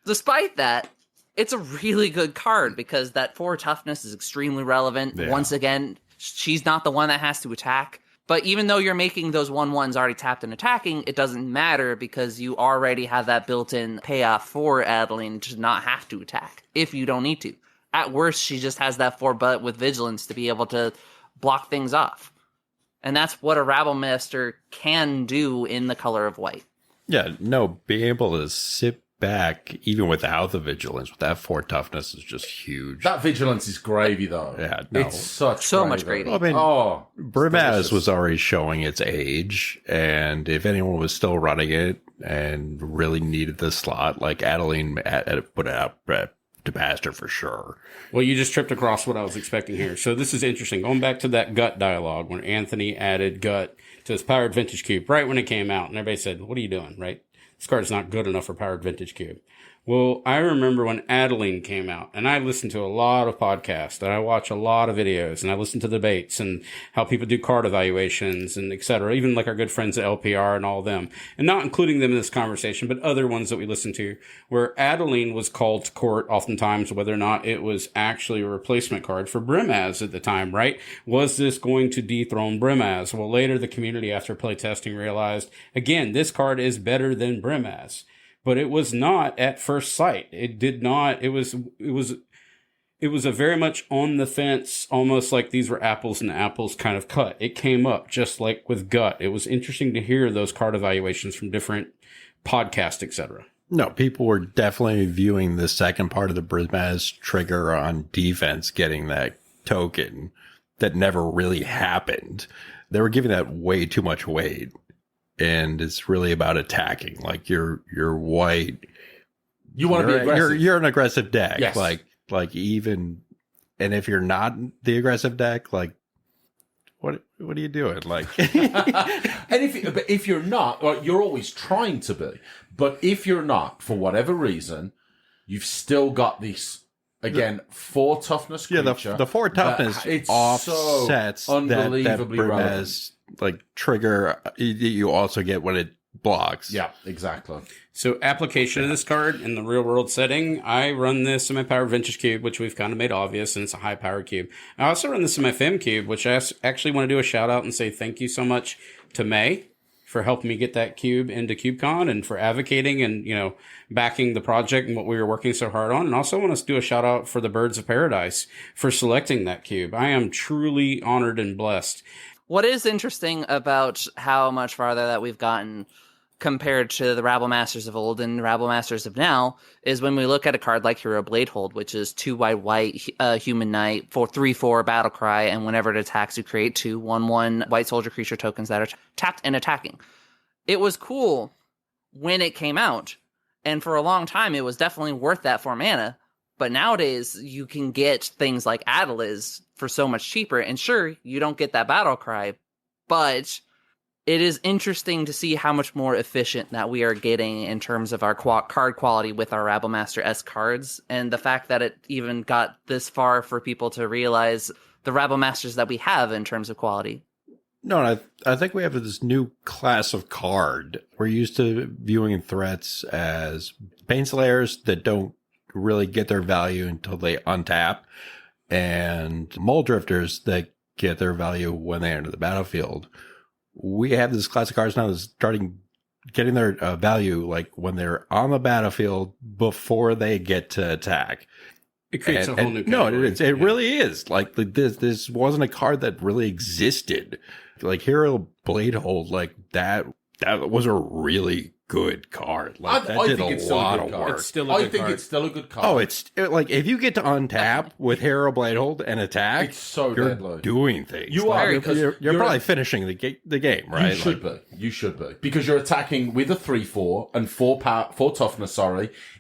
despite that, it's a really good card because that 4 toughness is extremely relevant. Yeah. Once again, she's not the one that has to attack. But even though you're making those 1/1s already tapped and attacking, it doesn't matter because you already have that built-in payoff for Adeline to not have to attack if you don't need to. At worst, she just has that 4 butt with vigilance to be able to block things off. And that's what a Rabblemaster can do in the color of white. Yeah, no, being able to sit back, even without the vigilance, with that 4 toughness is just huge. That vigilance is gravy, though. Yeah, no. It's such So gravy. much gravy. Well, I mean, Brimaz delicious. was already showing its age, and if anyone was still running it and really needed the slot, like Adeline put it out to pasture for sure. Well, you just tripped across what I was expecting here. So this is interesting. Going back to that gut dialogue when Anthony added gut to his Powered Vintage Cube right when it came out, and everybody said, what are you doing, right? This card is not good enough for Powered Vintage Cube. Well, I remember when Adeline came out, and I listened to a lot of podcasts, and I watch a lot of videos, and I listen to debates and how people do card evaluations and et cetera, even like our good friends at LPR and all of them, and not including them in this conversation, but other ones that we listen to, where Adeline was called to court oftentimes whether or not it was actually a replacement card for Brimaz at the time, right? Was this going to dethrone Brimaz? Well, later the community after playtesting realized, again, this card is better than Brimaz. But it was not at first sight. It did not. It was a very much on the fence, almost like these were apples and apples kind of cut. It came up just like with gut. It was interesting to hear those card evaluations from different podcasts, etc. No, people were definitely viewing the second part of the Brimaz trigger on defense getting that token that never really happened. They were giving that way too much weight. And it's really about attacking. Like you're white. You want to be aggressive. You're an aggressive deck. Yes. Like even, and if you're not the aggressive deck, like what are you doing? Like, And if you're not, or you're always trying to be, but if you're not, for whatever reason, you've still got this, again, 4 toughness creature. Yeah, the 4 toughness it's offsets so unbelievably that relevant. Brimaz like trigger you also get when it blocks. Yeah, exactly. So application of this card in the real world setting, I run this in my Power Vintage Cube, which we've kind of made obvious, and it's a high power cube. I also run this in my Fem Cube, which I actually want to do a shout out and say thank you so much to May for helping me get that cube into CubeCon and for advocating and, backing the project and what we were working so hard on. And also want to do a shout out for the Birds of Paradise for selecting that cube. I am truly honored and blessed. What is interesting about how much farther that we've gotten compared to the Rabblemasters of old and Rabblemasters of now is when we look at a card like Hero Bladehold, which is 2 white human knight for 3/4 battle cry, and whenever it attacks, you create 2 1/1 white soldier creature tokens that are tapped and attacking. It was cool when it came out, and for a long time, it was definitely worth that 4 mana. But nowadays, you can get things like Adeliz for so much cheaper. And sure, you don't get that battle cry, but it is interesting to see how much more efficient that we are getting in terms of our card quality with our Rabblemaster S cards. And the fact that it even got this far for people to realize the Rabblemasters that we have in terms of quality. No, I think we have this new class of card. We're used to viewing threats as Baneslayers that don't really get their value until they untap, and Muldrifters that get their value when they enter the battlefield. We have this class of cards now that's starting getting their value like when they're on the battlefield before they get to attack. It creates a whole new category. No, it is. It really is. Like this wasn't a card that really existed. Like Hero Bladehold, like that was a really good card. Like that did a lot of work. It's still a good card. It's still a good card. Oh, it's like if you get to untap with Hero Bladehold and attack, it's so you're deadly. doing things. You are, like, because you're probably finishing the game, right? You should be. You should be. Because you're attacking with a 3/4 and 4 toughness,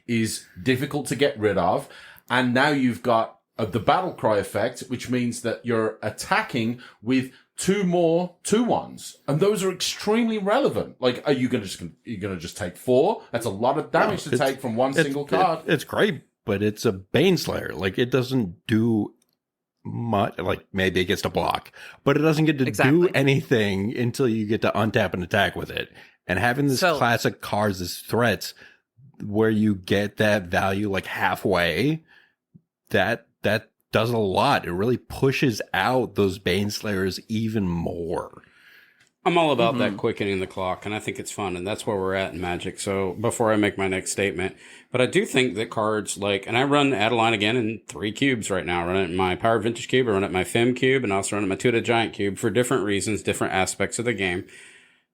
is difficult to get rid of. And now you've got the battle cry effect, which means that you're attacking with 2 more 2/1s, and those are extremely relevant. Like, are you gonna just take 4? That's a lot of damage to take from one single card. It's great, but it's a Baneslayer. Like, it doesn't do much. Like, maybe it gets to block, but it doesn't get to do anything until you get to untap and attack with it. And having this classic cards as threats, where you get that value like halfway, that does a lot. It really pushes out those Baneslayers even more. I'm all about that quickening the clock, and I think it's fun, and that's where we're at in Magic. So before I make my next statement, but I do think that cards like, and I run Adeline again in 3 cubes right now. I run it in my Power Vintage Cube, I run it in my Fem Cube, and I also run it in my Tuta Giant Cube for different reasons, different aspects of the game.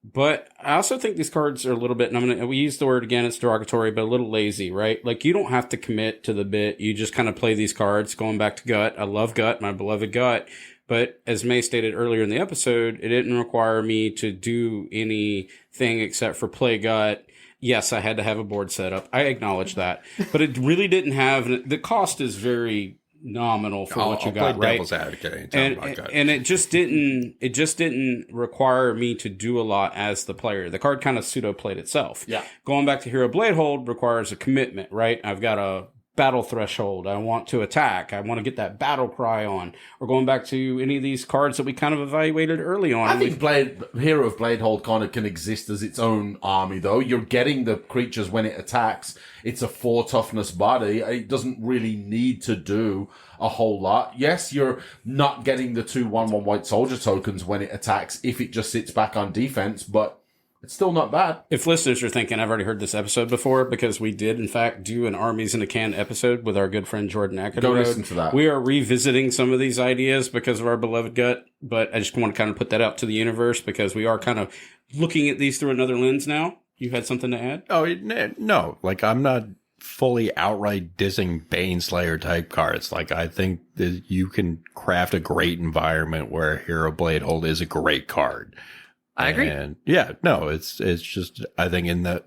But I also think these cards are a little bit, and we use the word again, it's derogatory, but a little lazy, right? Like, you don't have to commit to the bit. You just kind of play these cards. Going back to Gut, I love Gut, my beloved Gut. But as May stated earlier in the episode, it didn't require me to do anything except for play Gut. Yes, I had to have a board set up. I acknowledge that. But it really didn't have, the cost is very nominal for what you got, right? Devil's advocate and it just didn't require me to do a lot as the player. The card kind of pseudo played itself. Yeah. Going back to Hero Bladehold requires a commitment, right? I've got a battle threshold. I want to attack. I want to get that battle cry on. Or going back to any of these cards that we kind of evaluated early on. I think Hero of Bladehold kind of can exist as its own army, though. You're getting the creatures when it attacks. It's a 4 toughness body. It doesn't really need to do a whole lot. Yes, you're not getting the 2/1/1 white soldier tokens when it attacks if it just sits back on defense, but it's still not bad. If listeners are thinking, I've already heard this episode before, because we did, in fact, do an Armies in a Can episode with our good friend Jordan Ackett. Go listen to that. We are revisiting some of these ideas because of our beloved Gut, but I just want to kind of put that out to the universe because we are kind of looking at these through another lens now. You had something to add? Oh, no. Like, I'm not fully outright dissing Baneslayer type cards. Like, I think that you can craft a great environment where Hero Bladehold is a great card. I agree. And yeah, no, it's just, I think in the,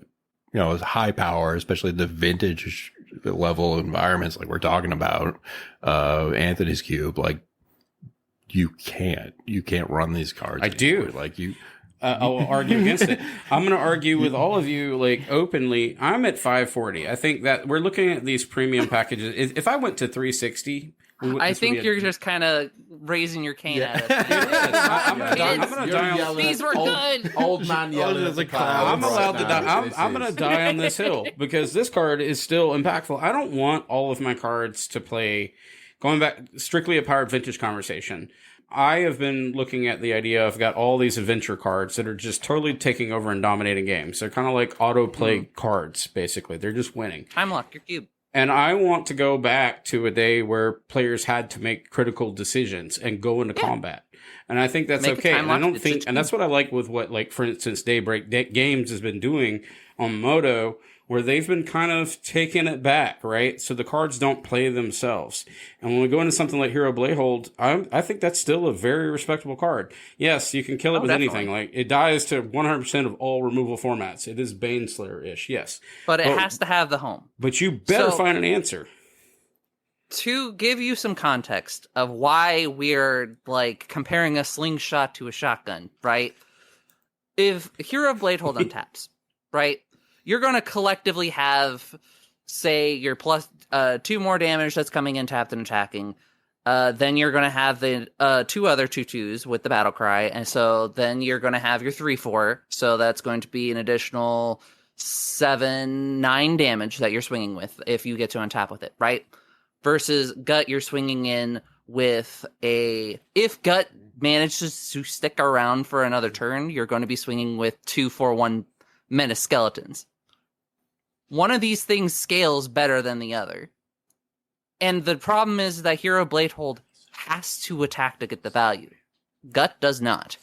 high power, especially the vintage level environments like we're talking about, Anthony's Cube, like you can't run these cards. I do. Like you. I'll argue against it. I'm going to argue with all of you, like, openly. I'm at 540. I think that we're looking at these premium packages. If I went to 360, I think you're just kind of raising your cane at us. I'm going to die on these were good. Old man yelling at the cloud. I'm allowed to die. I'm going to die on this hill because this card is still impactful. I don't want all of my cards to play, going back strictly a Powered Vintage conversation. I have been looking at the idea, I've got all these adventure cards that are just totally taking over and dominating games. They're kind of like autoplay cards, basically. They're just winning. Time lock your cube. And I want to go back to a day where players had to make critical decisions and go into combat. And I think that's okay. And I don't think, and that's what I like with what, like, for instance, Daybreak Games has been doing on Moto, where they've been kind of taking it back, right? So the cards don't play themselves. And when we go into something like Hero Bladehold, I think that's still a very respectable card. Yes, you can kill it with anything. Like, it dies to 100% of all removal formats. It is Baneslayer-ish, yes. But it has to have the home. But you better find an answer. To give you some context of why we're, like, comparing a slingshot to a shotgun, right? If Hero Bladehold untaps, right? You're going to collectively have, say, your plus 2 more damage that's coming in tapped and attacking. Then you're going to have the 2 other 2/2s with the battle cry, and so then you're going to have your 3/4. So that's going to be an additional 7-9 damage that you're swinging with if you get to untap with it, right? Versus Gut, you're swinging in with if Gut manages to stick around for another turn, you're going to be swinging with 2/4/1 menace skeletons. One of these things scales better than the other. And the problem is that Hero Bladehold has to attack to get the value. Gut does not.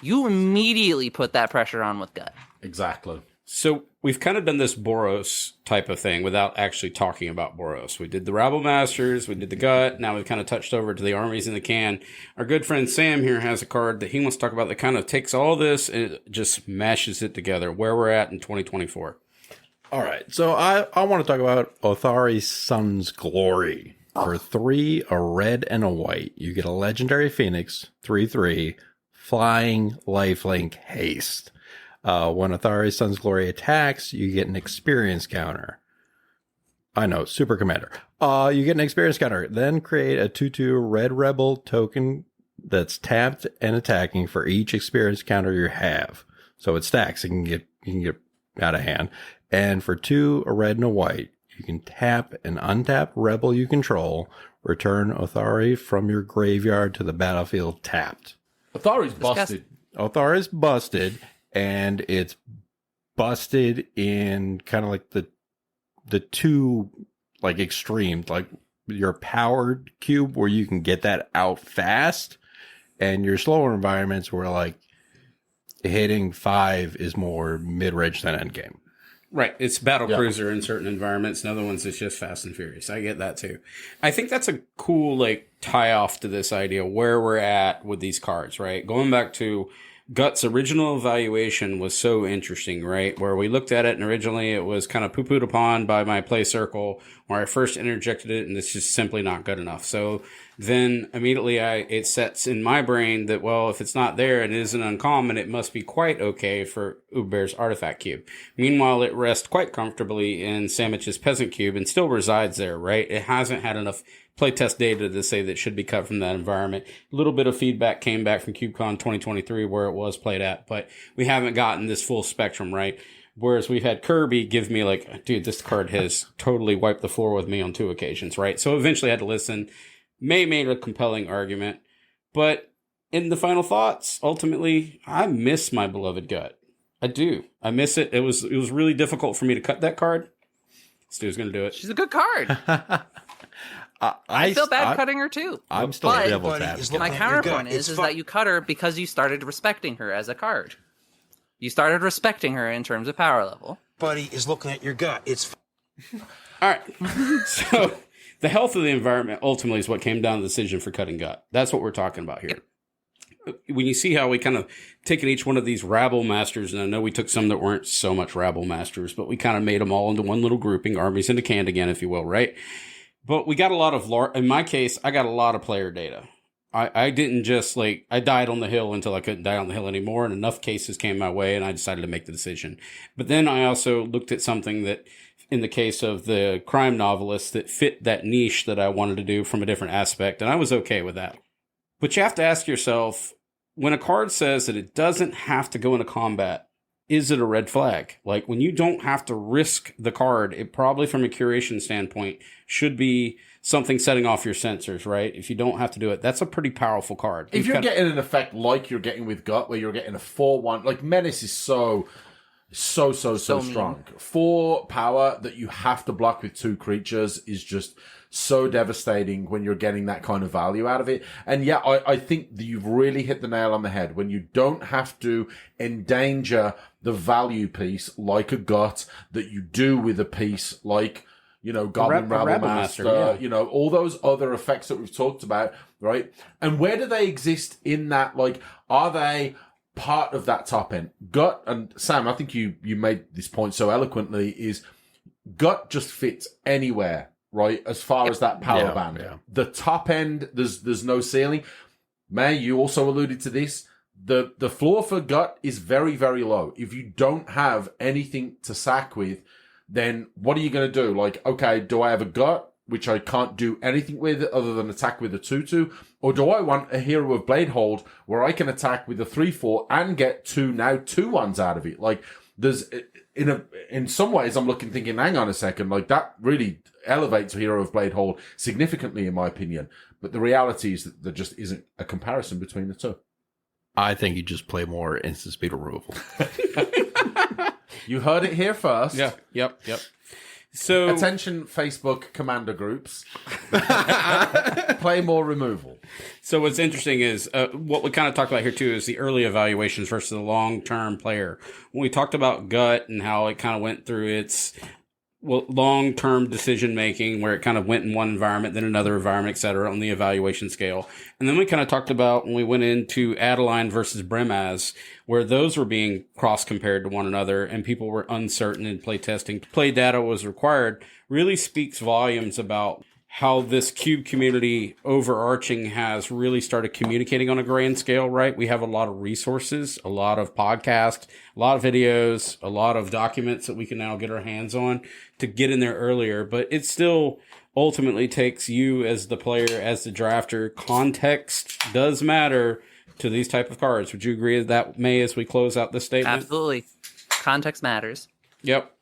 You immediately put that pressure on with Gut. Exactly. So we've kind of done this Boros type of thing without actually talking about Boros. We did the Rabblemasters, we did the Gut, now we've kind of touched over to the armies in the can. Our good friend Sam here has a card that he wants to talk about that kind of takes all this and it just mashes it together, where we're at in 2024. All right, so I want to talk about Othari's Sun's Glory. For 3, a red and a white, you get a legendary Phoenix, 3/3, flying, lifelink, haste. When Othari's Sun's Glory attacks, you get an experience counter. I know, Super Commander. You get an experience counter. Then create a 2/2 red rebel token that's tapped and attacking for each experience counter you have. So it stacks. You can get out of hand. And for 2, a red and a white, you can tap and untap rebel you control. Return Othari from your graveyard to the battlefield tapped. Othari's busted. Othari's busted. And it's busted in kind of like the 2 like extremes, like your powered cube where you can get that out fast, and your slower environments where like hitting 5 is more mid-range than endgame. Right. It's battle cruiser in certain environments. In other ones, it's just fast and furious. I get that too. I think that's a cool like tie off to this idea where we're at with these cards, right? Going back to Gut's original evaluation was so interesting, right? Where we looked at it and originally it was kind of poo-pooed upon by my play circle where I first interjected it and it's just simply not good enough. So then immediately it sets in my brain that, well, if it's not there and it isn't uncommon, it must be quite okay for Uber's Artifact Cube. Meanwhile, it rests quite comfortably in Sandwich's Peasant Cube and still resides there, right? It hasn't had enough playtest data to say that it should be cut from that environment. A little bit of feedback came back from CubeCon 2023 where it was played at, but we haven't gotten this full spectrum, right? Whereas we've had Kirby give me like, dude, this card has totally wiped the floor with me on 2 occasions, right? So eventually I had to listen. May made a compelling argument, but in the final thoughts, ultimately, I miss my beloved Gut. I do. I miss it. It was really difficult for me to cut that card. Stu's going to do it. She's a good card. I feel bad cutting her too. I'm still a devil's advocate. My counterpoint is that you cut her because you started respecting her as a card. You started respecting her in terms of power level. Buddy is looking at your gut. It's all right. So the health of the environment ultimately is what came down to the decision for cutting Gut. That's what we're talking about here. Yep. When you see how we kind of taken each one of these Rabblemasters, and I know we took some that weren't so much Rabblemasters, but we kind of made them all into one little grouping, armies into can again, if you will, right? But we got a lot of, in my case, I got a lot of player data. I didn't just I died on the hill until I couldn't die on the hill anymore, and enough cases came my way, and I decided to make the decision. But then I also looked at something that, in the case of the crime novelists, that fit that niche that I wanted to do from a different aspect, and I was okay with that. But you have to ask yourself, when a card says that it doesn't have to go into combat, is it a red flag? Like, when you don't have to risk the card, it probably, from a curation standpoint, should be something setting off your sensors, right? If you don't have to do it, that's a pretty powerful card. If you're getting an effect like you're getting with Gut, where you're getting a 4/1, like Menace is so strong. 4 power that you have to block with 2 creatures is just so devastating when you're getting that kind of value out of it. And yeah, I think that you've really hit the nail on the head. When you don't have to endanger the value piece like a Gut that you do with a piece like, Goblin Rabblemasters, yeah. All those other effects that we've talked about, right? And where do they exist in that? Like, are they part of that top end? Gut, and Sam, I think you made this point so eloquently, is Gut just fits anywhere, right? As far as that power band. Yeah. The top end, there's no ceiling. May, you also alluded to this. The floor for Gut is very, very low. If you don't have anything to sack with, then what are you going to do? Like, okay, do I have a Gut? which I can't do anything with other than attack with a 2/2? Or do I want a Hero of Bladehold where I can attack with a 3/4 and get 2/1s out of it? Like, there's, in some ways, I'm thinking, hang on a second, like, that really elevates Hero of Bladehold significantly, in my opinion. But the reality is that there just isn't a comparison between the two. I think you just play more instant speed removal. You heard it here first. Yeah. Yep. So attention, Facebook commander groups. Play more removal. So what's interesting is what we kind of talked about here too is the early evaluations versus the long-term player. When we talked about Gut and how it kind of went through its long-term decision-making where it kind of went in one environment, then another environment, et cetera, on the evaluation scale. And then we kind of talked about when we went into Adeline versus Brimaz, where those were being cross-compared to one another and people were uncertain in playtesting. Play data was required, really speaks volumes about how this cube community overarching has really started communicating on a grand scale, right? We have a lot of resources, a lot of podcasts, a lot of videos, a lot of documents that we can now get our hands on to get in there earlier. But it still ultimately takes you as the player, as the drafter. Context does matter to these type of cards. Would you agree with that, May, as we close out this statement? Absolutely. Context matters. Yep.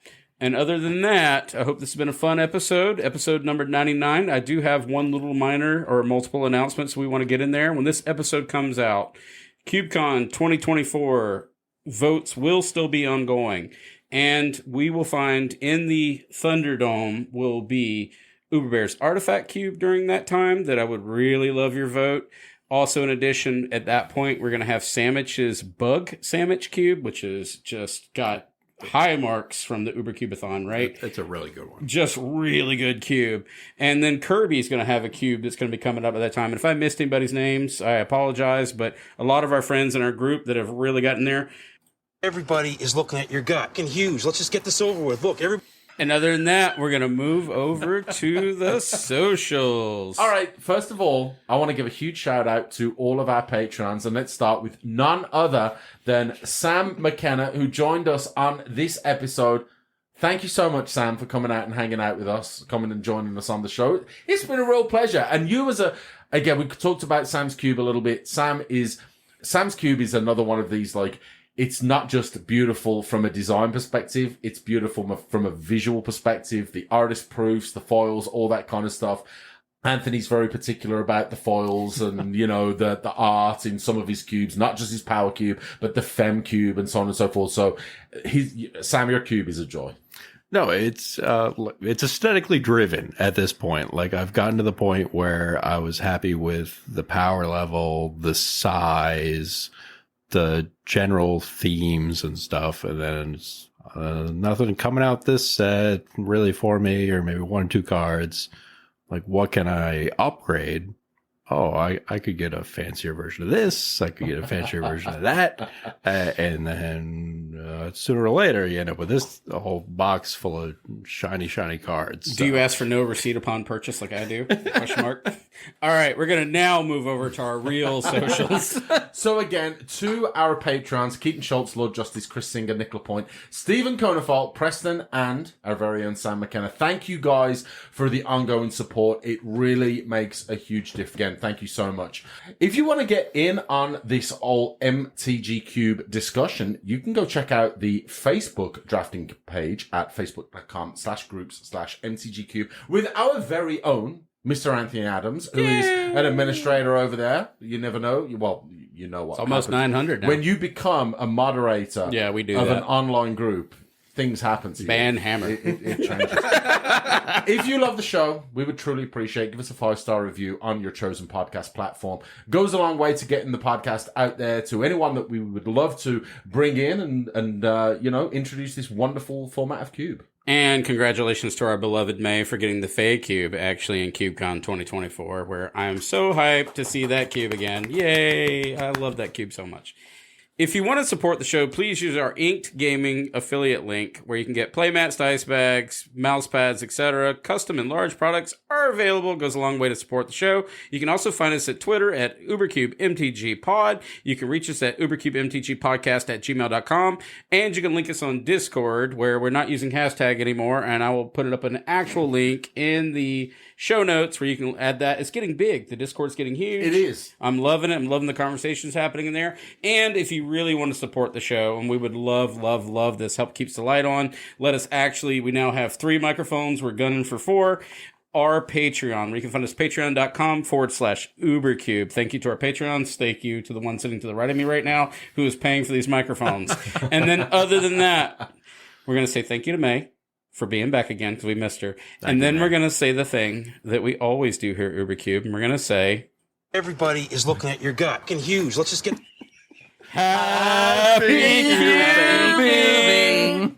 And other than that, I hope this has been a fun episode number 99. I do have one little minor or multiple announcements we want to get in there. When this episode comes out, CubeCon 2024 votes will still be ongoing. And we will find in the Thunderdome will be Uberbear's Artifact Cube during that time that I would really love your vote. Also, in addition, at that point, we're going to have Samich's Bug Samich Cube, which is just got high marks from the UberCubeathon, right? It's a really good one. Just really good cube. And then Kirby's going to have a cube that's going to be coming up at that time. And if I missed anybody's names, I apologize. But a lot of our friends in our group that have really gotten there. Everybody is looking at your gut. Fucking huge. Let's just get this over with. Look, And other than that, we're going to move over to the socials. All right. First of all, I want to give a huge shout out to all of our patrons. And let's start with none other than Sam McKenna, who joined us on this episode. Thank you so much, Sam, for coming out and hanging out with us, coming and joining us on the show. It's been a real pleasure. And you again, we talked about Sam's Cube a little bit. Sam's Cube is another one of these, like, it's not just beautiful from a design perspective. It's beautiful from a visual perspective. The artist proofs, the foils, all that kind of stuff. Anthony's very particular about the foils and, the art in some of his cubes, not just his power cube, but the fem cube and so on and so forth. So Sam, your cube is a joy. No, it's aesthetically driven at this point. Like, I've gotten to the point where I was happy with the power level, the size, the general themes and stuff, and then nothing coming out this set really for me, or maybe one or two cards. Like, what can I upgrade? Oh, I could get a fancier version of this. I could get a fancier version of that. And then sooner or later, you end up with a whole box full of shiny cards. Do you ask for no receipt upon purchase like I do? Question mark. All right, we're going to now move over to our real socials. So again, to our patrons, Keaton Schultz, Lord Justice, Chris Singer, Nicola Point, Stephen Conafalt, Preston, and our very own Sam McKenna. Thank you guys for the ongoing support. It really makes a huge difference. Again, thank you so much. If you want to get in on this all MTG Cube discussion, you can go check out the Facebook drafting page at facebook.com/groups/MTG Cube with our very own Mr. Anthony Adams, who is an administrator over there. You never know. You know what. It's almost happens. 900 now. When you become a moderator we do of that. An online group, things happen to you. Ban hammer. It changes. If you love the show, we would truly appreciate, give us a 5-star review on your chosen podcast platform. Goes a long way to getting the podcast out there to anyone that we would love to bring in and introduce this wonderful format of Cube. And congratulations to our beloved May for getting the Fae Cube actually in CubeCon 2024, where I am so hyped to see that cube again. Yay! I love that cube so much. If you want to support the show, please use our Inked Gaming affiliate link, where you can get playmats, dice bags, mouse pads, etc. Custom and large products are available. It goes a long way to support the show. You can also find us at Twitter at UberCubeMTGPod. You can reach us at UberCubeMTGPodcast@gmail.com. And you can link us on Discord, where we're not using hashtag anymore, and I will put it up an actual link in the show notes where you can add that. It's getting big. The Discord's getting huge. It is. I'm loving it. I'm loving the conversations happening in there. And if you really want to support the show, and we would love this, help keeps the light on, let us we now have 3 microphones. We're gunning for 4. Our Patreon, where you can find us, patreon.com/UberCube. Thank you to our Patreons. Thank you to the one sitting to the right of me right now who is paying for these microphones. And then other than that, we're going to say thank you to May for being back again because we missed her. And then we're going to say the thing that we always do here at UberCube. And we're going to say, Everybody is looking at your gut. Fucking huge. Let's just get... Happy Cubing!